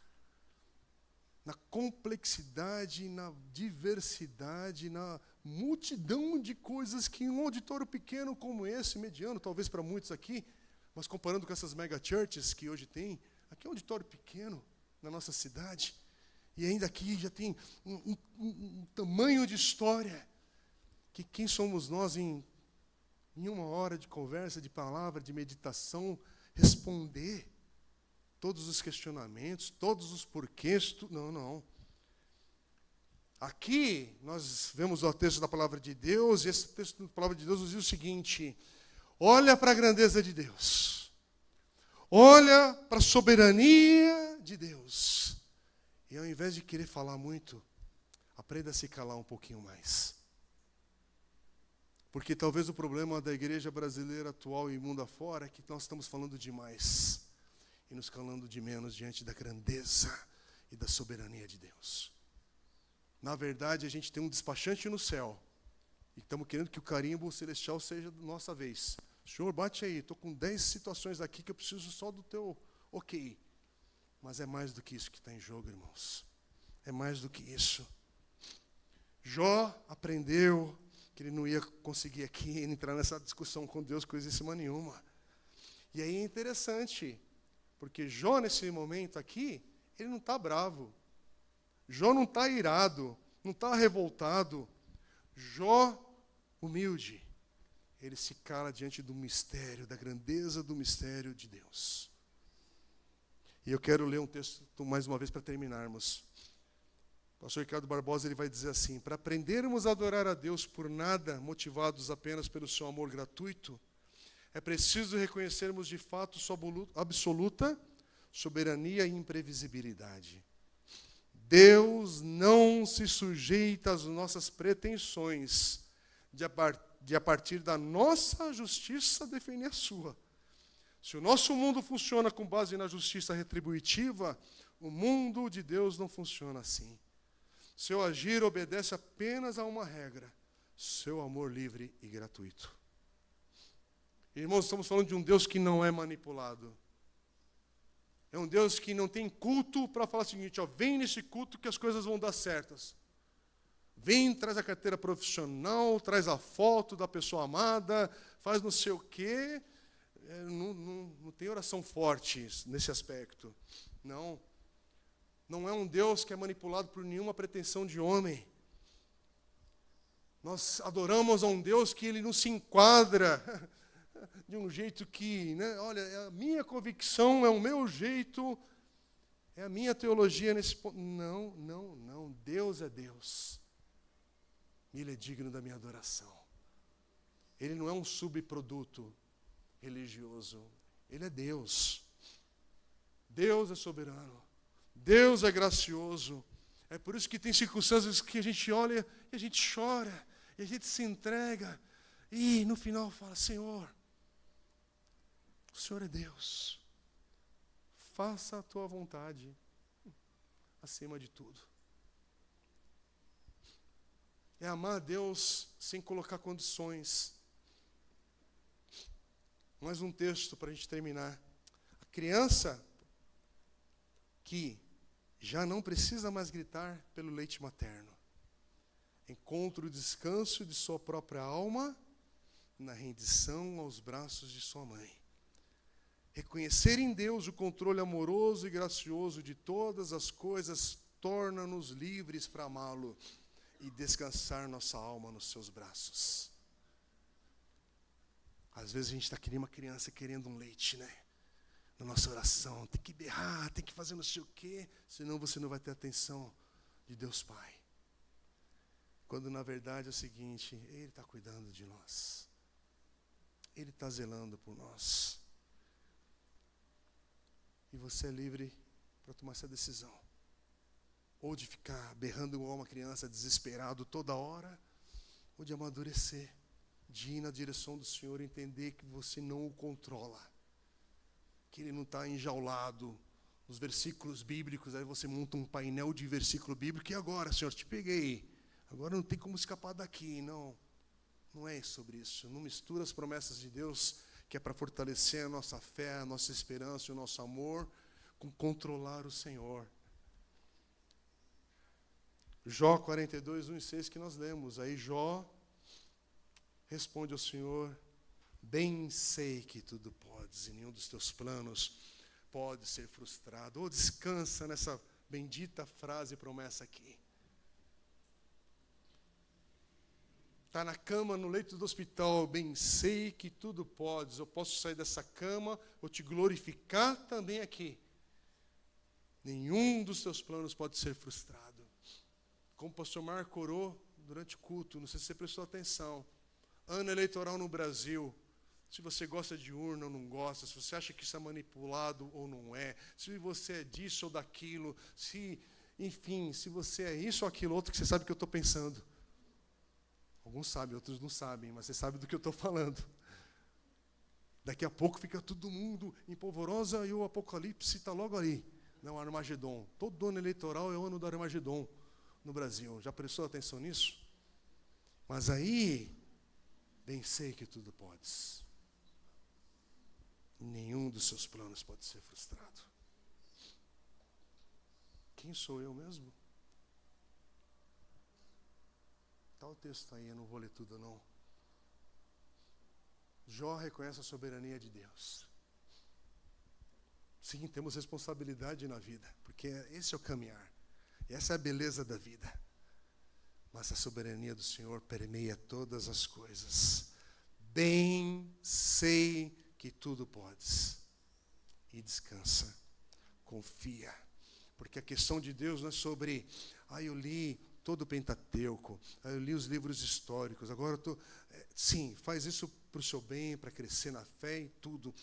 Na complexidade, na diversidade, na multidão de coisas que um auditório pequeno como esse, mediano, talvez para muitos aqui, mas comparando com essas mega churches que hoje tem, aqui é um auditório pequeno na nossa cidade, e ainda aqui já tem um tamanho de história, que quem somos nós em 1 hora de conversa, de palavra, de meditação, responder todos os questionamentos, todos os porquês, não. Aqui nós vemos o texto da palavra de Deus, e esse texto da palavra de Deus nos diz o seguinte, olha para a grandeza de Deus, olha para a soberania de Deus, e ao invés de querer falar muito, aprenda a se calar um pouquinho mais. Porque talvez o problema da igreja brasileira atual e mundo afora é que nós estamos falando demais e nos calando de menos diante da grandeza e da soberania de Deus. Na verdade, a gente tem um despachante no céu e estamos querendo que o carimbo celestial seja da nossa vez. Senhor, bate aí, estou com 10 situações aqui que eu preciso só do teu ok. Mas é mais do que isso que está em jogo, irmãos. É mais do que isso. Jó aprendeu que ele não ia conseguir aqui entrar nessa discussão com Deus coisíssima nenhuma. E aí é interessante, porque Jó, nesse momento aqui, ele não está bravo. Jó não está irado, não está revoltado. Jó, humilde, ele se cala diante do mistério, da grandeza do mistério de Deus. E eu quero ler um texto mais uma vez para terminarmos. O pastor Ricardo Barbosa ele vai dizer assim, para aprendermos a adorar a Deus por nada, motivados apenas pelo seu amor gratuito, é preciso reconhecermos de fato sua absoluta soberania e imprevisibilidade. Deus não se sujeita às nossas pretensões de a partir da nossa justiça definir a sua. Se o nosso mundo funciona com base na justiça retributiva, o mundo de Deus não funciona assim. Seu agir obedece apenas a uma regra, seu amor livre e gratuito. Irmãos, estamos falando de um Deus que não é manipulado. É um Deus que não tem culto para falar o seguinte, vem nesse culto que as coisas vão dar certas. Vem, traz a carteira profissional, traz a foto da pessoa amada, faz não sei o quê. Não tem oração forte nesse aspecto. Não. Não é um Deus que é manipulado por nenhuma pretensão de homem. Nós adoramos a um Deus que Ele não se enquadra de um jeito que, né, olha, é a minha convicção, é o meu jeito, é a minha teologia nesse ponto. Não. Deus é Deus. Ele é digno da minha adoração. Ele não é um subproduto religioso. Ele é Deus. Deus é soberano. Deus é gracioso. É por isso que tem circunstâncias que a gente olha e a gente chora, e a gente se entrega, e no final fala, Senhor, o Senhor é Deus. Faça a tua vontade acima de tudo. É amar a Deus sem colocar condições. Mais um texto para a gente terminar. A criança que já não precisa mais gritar pelo leite materno, encontra o descanso de sua própria alma na rendição aos braços de sua mãe. Reconhecer em Deus o controle amoroso e gracioso de todas as coisas torna-nos livres para amá-lo e descansar nossa alma nos seus braços. Às vezes a gente está que nem uma criança querendo um leite, né? Na nossa oração, tem que berrar, tem que fazer não sei o quê, senão você não vai ter atenção de Deus Pai. Quando na verdade é o seguinte, Ele está cuidando de nós. Ele está zelando por nós. E você é livre para tomar essa decisão. Ou de ficar berrando igual uma criança, desesperado toda hora, ou de amadurecer, de ir na direção do Senhor e entender que você não o controla. Que Ele não está enjaulado nos versículos bíblicos, aí você monta um painel de versículo bíblico, e agora, Senhor, te peguei. Agora não tem como escapar daqui. Não é sobre isso. Não mistura as promessas de Deus, que é para fortalecer a nossa fé, a nossa esperança e o nosso amor, com controlar o Senhor. Jó 42, 1 e 6 que nós lemos. Aí Jó responde ao Senhor, bem sei que tudo podes, e nenhum dos teus planos pode ser frustrado. Ou descansa nessa bendita frase e promessa aqui. Está na cama, no leito do hospital, bem sei que tudo podes. Eu posso sair dessa cama, vou te glorificar também aqui. Nenhum dos teus planos pode ser frustrado. Como o pastor Marco orou durante o culto, não sei se você prestou atenção. Ano eleitoral no Brasil. Se você gosta de urna ou não gosta, se você acha que isso é manipulado ou não é, se você é disso ou daquilo, enfim, se você é isso ou aquilo outro, que você sabe o que eu estou pensando. Alguns sabem, outros não sabem, mas você sabe do que eu estou falando. Daqui a pouco fica todo mundo em polvorosa e o Apocalipse está logo ali. Não, Armagedon. Todo ano eleitoral é o ano do Armagedon no Brasil. Já prestou atenção nisso? Mas aí, bem sei que tudo podes. Nenhum dos seus planos pode ser frustrado. Quem sou eu mesmo? Está o texto aí, eu não vou ler tudo não. Jó reconhece a soberania de Deus. Sim, temos responsabilidade na vida, porque esse é o caminhar. Essa é a beleza da vida. Mas a soberania do Senhor permeia todas as coisas. Bem sei que tudo podes. E descansa. Confia. Porque a questão de Deus não é sobre, eu li todo o Pentateuco, eu li os livros históricos, agora eu estou... Sim, faz isso para o seu bem, para crescer na fé e tudo.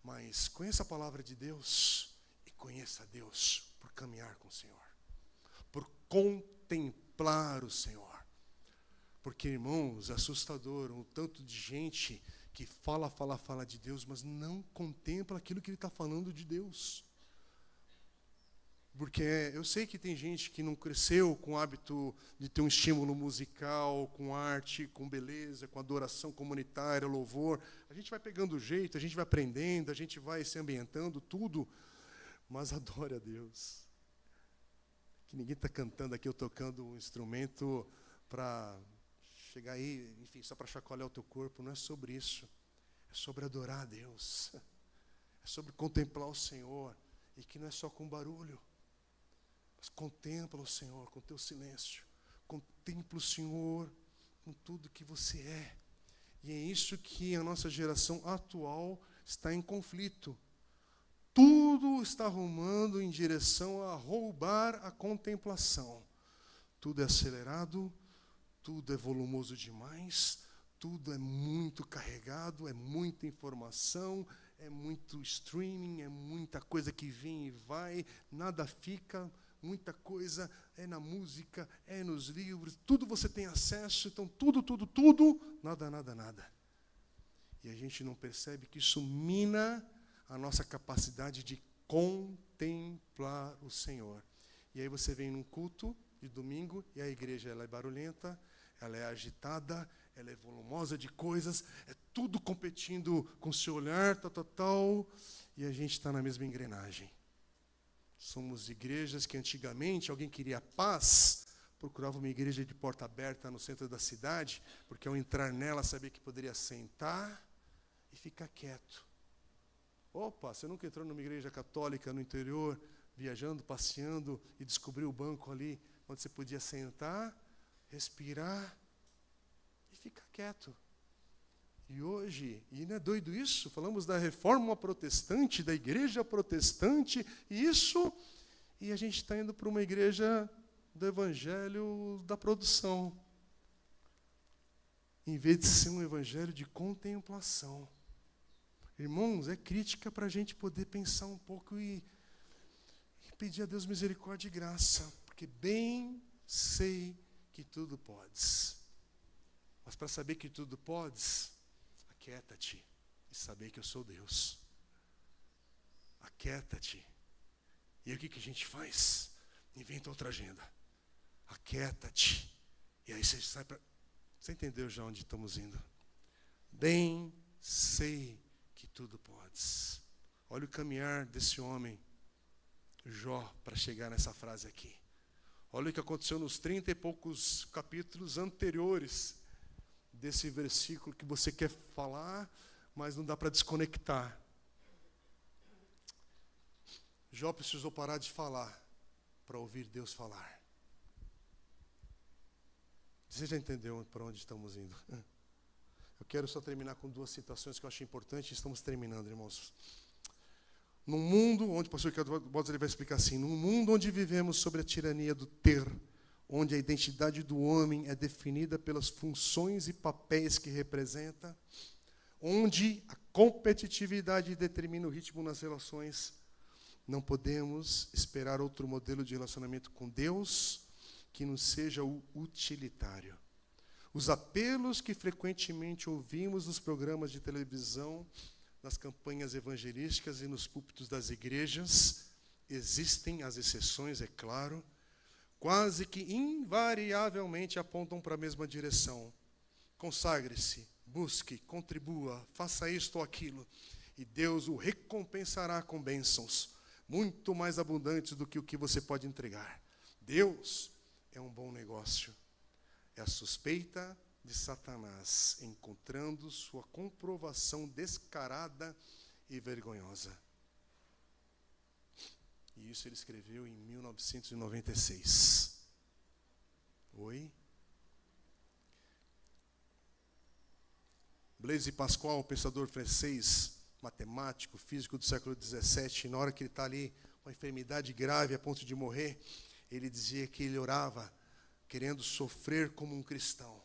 Mas conheça a palavra de Deus e conheça a Deus por caminhar com o Senhor. Por contemplar o Senhor. Porque, irmãos, é assustador um tanto de gente que fala de Deus, mas não contempla aquilo que Ele está falando de Deus. Porque eu sei que tem gente que não cresceu com o hábito de ter um estímulo musical, com arte, com beleza, com adoração comunitária, louvor. A gente vai pegando o jeito, a gente vai aprendendo, a gente vai se ambientando, tudo. Mas adore a Deus. que ninguém está cantando aqui ou tocando um instrumento para chegar aí, enfim, só para chacoalhar o teu corpo. Não é sobre isso. É sobre adorar a Deus. É sobre contemplar o Senhor. E que não é só com barulho. Mas contempla o Senhor com teu silêncio. Contempla o Senhor com tudo que você é. E é isso que a nossa geração atual está em conflito. Tudo está rumando em direção a roubar a contemplação. Tudo é acelerado, tudo é volumoso demais, tudo é muito carregado, é muita informação, é muito streaming, é muita coisa que vem e vai, nada fica, muita coisa é na música, é nos livros, tudo você tem acesso, então tudo, nada. E a gente não percebe que isso mina a nossa capacidade de contemplar o Senhor. E aí você vem num culto de domingo e a igreja ela é barulhenta, ela é agitada, ela é volumosa de coisas, é tudo competindo com o seu olhar, tal, e a gente está na mesma engrenagem. Somos igrejas que antigamente alguém queria paz, procurava uma igreja de porta aberta no centro da cidade, porque ao entrar nela sabia que poderia sentar e ficar quieto. Opa, você nunca entrou numa igreja católica no interior, viajando, passeando e descobriu o banco ali, onde você podia sentar, respirar e ficar quieto. E hoje, e não é doido isso? Falamos da reforma protestante, da igreja protestante, e a gente está indo para uma igreja do evangelho da produção, em vez de ser um evangelho de contemplação. Irmãos, é crítica para a gente poder pensar um pouco e pedir a Deus misericórdia e graça, porque bem sei que tudo podes. Mas para saber que tudo podes, aquieta-te e saber que eu sou Deus. Aquieta-te. E aí o que a gente faz? Inventa outra agenda. Aquieta-te. E aí você sai para... Você entendeu já onde estamos indo? Bem sei que tudo podes. Olha o caminhar desse homem, Jó, para chegar nessa frase aqui. Olha o que aconteceu nos 30 e poucos capítulos anteriores desse versículo que você quer falar, mas não dá para desconectar. Jó precisou parar de falar para ouvir Deus falar. Você já entendeu para onde estamos indo? Eu quero só terminar com duas citações que eu acho importantes. Estamos terminando, irmãos. Num mundo onde, o pastor Ricardo Botas ele vai explicar assim, num mundo onde vivemos sobre a tirania do ter, onde a identidade do homem é definida pelas funções e papéis que representa, onde a competitividade determina o ritmo nas relações, não podemos esperar outro modelo de relacionamento com Deus que não seja o utilitário. Os apelos que frequentemente ouvimos nos programas de televisão, nas campanhas evangelísticas e nos púlpitos das igrejas, existem as exceções, é claro, quase que invariavelmente apontam para a mesma direção. Consagre-se, busque, contribua, faça isto ou aquilo, e Deus o recompensará com bênçãos, muito mais abundantes do que o que você pode entregar. Deus é um bom negócio. É a suspeita de Satanás, encontrando sua comprovação descarada e vergonhosa. E isso ele escreveu em 1996. Oi? Blaise Pascal, pensador francês, matemático, físico do século XVII, na hora que ele está ali com uma enfermidade grave a ponto de morrer, ele dizia que ele orava querendo sofrer como um cristão.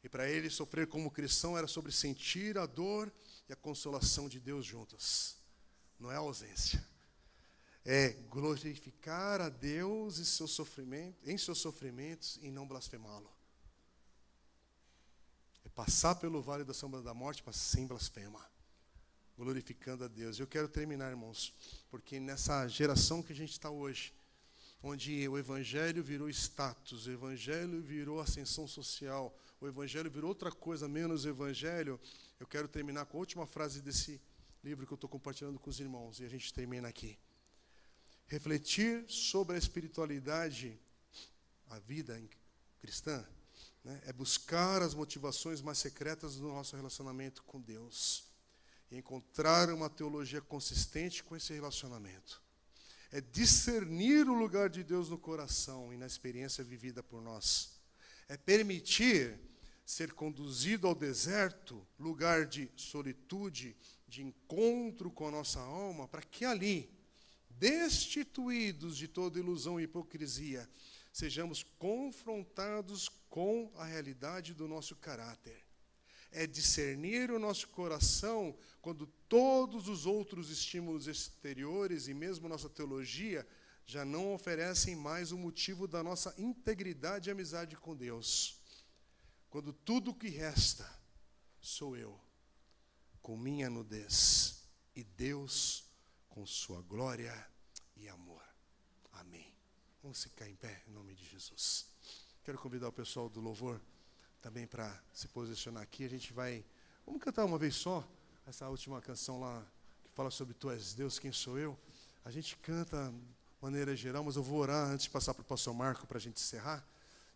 E para ele, sofrer como cristão era sobre sentir a dor e a consolação de Deus juntas. Não é ausência. É glorificar a Deus em seus sofrimentos e não blasfemá-lo. É passar pelo vale da sombra da morte, mas sem blasfema. Glorificando a Deus. Eu quero terminar, irmãos, porque nessa geração que a gente está hoje, onde o evangelho virou status, o evangelho virou ascensão social, o evangelho virou outra coisa menos evangelho, eu quero terminar com a última frase desse livro que eu estou compartilhando com os irmãos, e a gente termina aqui. refletir sobre a espiritualidade, a vida cristã, né, é buscar as motivações mais secretas do nosso relacionamento com Deus e encontrar uma teologia consistente com esse relacionamento. É discernir o lugar de Deus no coração e na experiência vivida por nós. É permitir ser conduzido ao deserto, lugar de solitude, de encontro com a nossa alma, para que ali, destituídos de toda ilusão e hipocrisia, sejamos confrontados com a realidade do nosso caráter. É discernir o nosso coração quando todos os outros estímulos exteriores e mesmo nossa teologia já não oferecem mais o motivo da nossa integridade e amizade com Deus. Quando tudo o que resta sou eu, com minha nudez, e Deus com sua glória e amor. Amém. Vamos ficar em pé, em nome de Jesus. Quero convidar o pessoal do louvor também para se posicionar aqui. A gente vamos cantar uma vez só essa última canção lá, que fala sobre Tu és Deus, quem sou eu. A gente canta de maneira geral, mas eu vou orar antes de passar para o pastor Marco para a gente encerrar.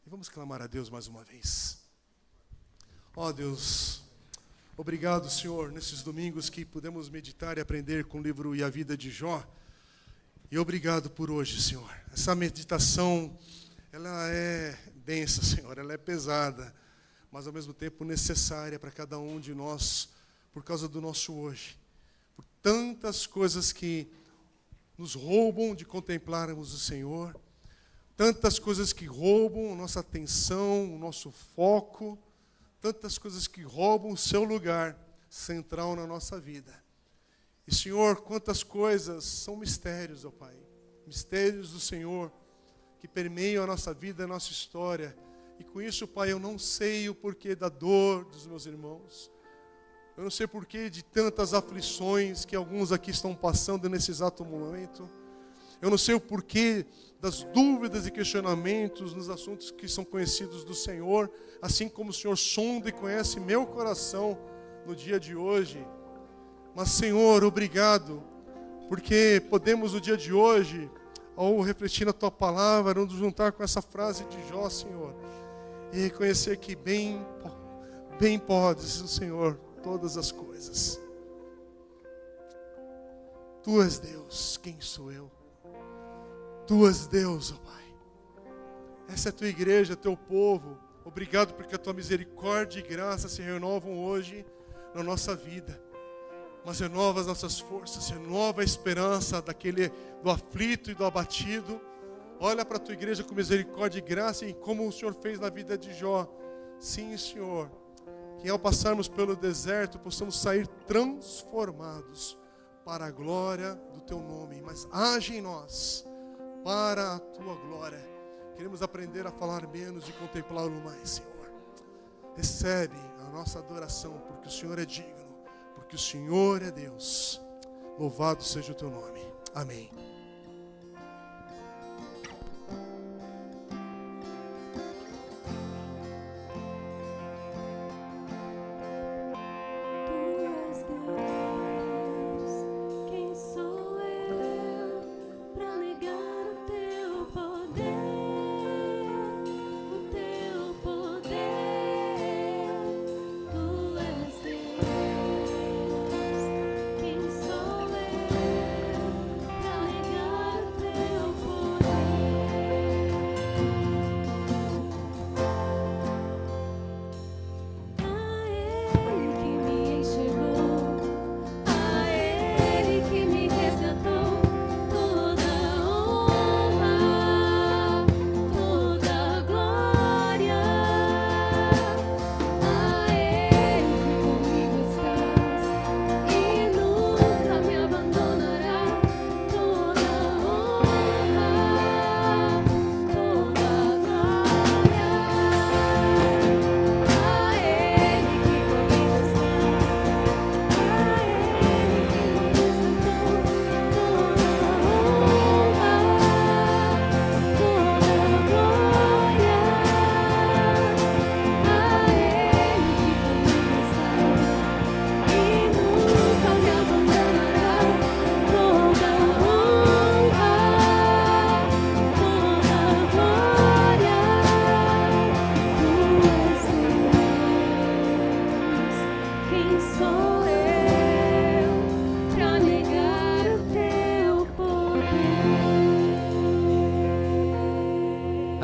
E vamos clamar a Deus mais uma vez. Ó Deus, obrigado, Senhor, nesses domingos que pudemos meditar e aprender com o livro E a Vida de Jó. E obrigado por hoje, Senhor. Essa meditação, ela é densa, Senhor, ela é pesada, mas ao mesmo tempo necessária para cada um de nós, por causa do nosso hoje. Por tantas coisas que nos roubam de contemplarmos o Senhor, tantas coisas que roubam a nossa atenção, o nosso foco, tantas coisas que roubam o seu lugar central na nossa vida. E, Senhor, quantas coisas são mistérios, ó Pai, mistérios do Senhor, que permeiam a nossa vida, a nossa história. E com isso, Pai, eu não sei o porquê da dor dos meus irmãos. Eu não sei o porquê de tantas aflições que alguns aqui estão passando nesse exato momento. Eu não sei o porquê das dúvidas e questionamentos nos assuntos que são conhecidos do Senhor, assim como o Senhor sonda e conhece meu coração no dia de hoje. Mas, Senhor, obrigado, porque podemos no dia de hoje, ao refletir na Tua palavra, nos juntar com essa frase de Jó, Senhor, e reconhecer que bem podes, Senhor, todas as coisas. Tu és Deus, quem sou eu? Tu és Deus, ó Pai. Essa é a Tua igreja, Teu povo. Obrigado porque a Tua misericórdia e graça se renovam hoje na nossa vida. Mas renova as nossas forças, renova a esperança do aflito e do abatido. Olha para a Tua igreja com misericórdia e graça, e como o Senhor fez na vida de Jó. Sim, Senhor, que ao passarmos pelo deserto, possamos sair transformados para a glória do Teu nome. Mas age em nós, para a Tua glória. Queremos aprender a falar menos e contemplá-lo mais, Senhor. Recebe a nossa adoração, porque o Senhor é digno. Porque o Senhor é Deus. Louvado seja o Teu nome. Amém. Quem sou eu para negar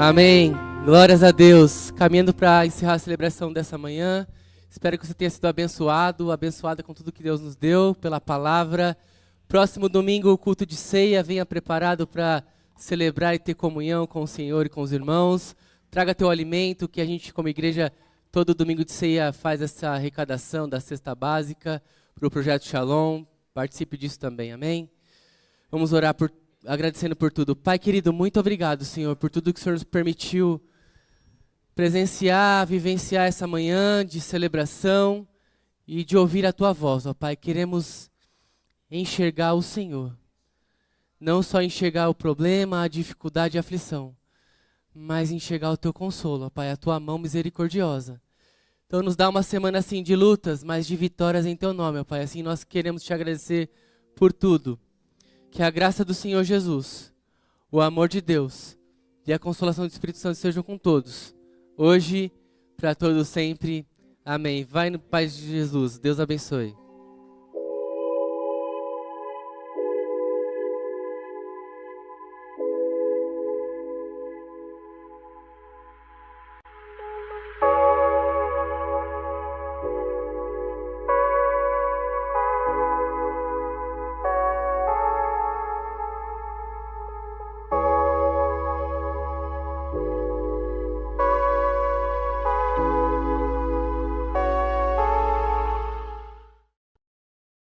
Amém. Glórias a Deus. Caminhando para encerrar a celebração dessa manhã. Espero que você tenha sido abençoada com tudo que Deus nos deu, pela palavra. Próximo domingo, o culto de ceia. Venha preparado para celebrar e ter comunhão com o Senhor e com os irmãos. Traga teu alimento, que a gente, como igreja, todo domingo de ceia faz essa arrecadação da cesta básica para o Projeto Shalom. Participe disso também, amém? Vamos orar agradecendo por tudo. Pai querido, muito obrigado, Senhor, por tudo que o Senhor nos permitiu presenciar, vivenciar essa manhã de celebração e de ouvir a Tua voz, ó Pai. Queremos enxergar o Senhor. Não só enxergar o problema, a dificuldade e a aflição, mas enxergar o Teu consolo, ó Pai, a Tua mão misericordiosa. Então nos dá uma semana assim de lutas, mas de vitórias em Teu nome, ó Pai. Assim nós queremos Te agradecer por tudo. Que a graça do Senhor Jesus, o amor de Deus e a consolação do Espírito Santo sejam com todos, hoje, para todos sempre. Amém. Vai no Pai de Jesus. Deus abençoe.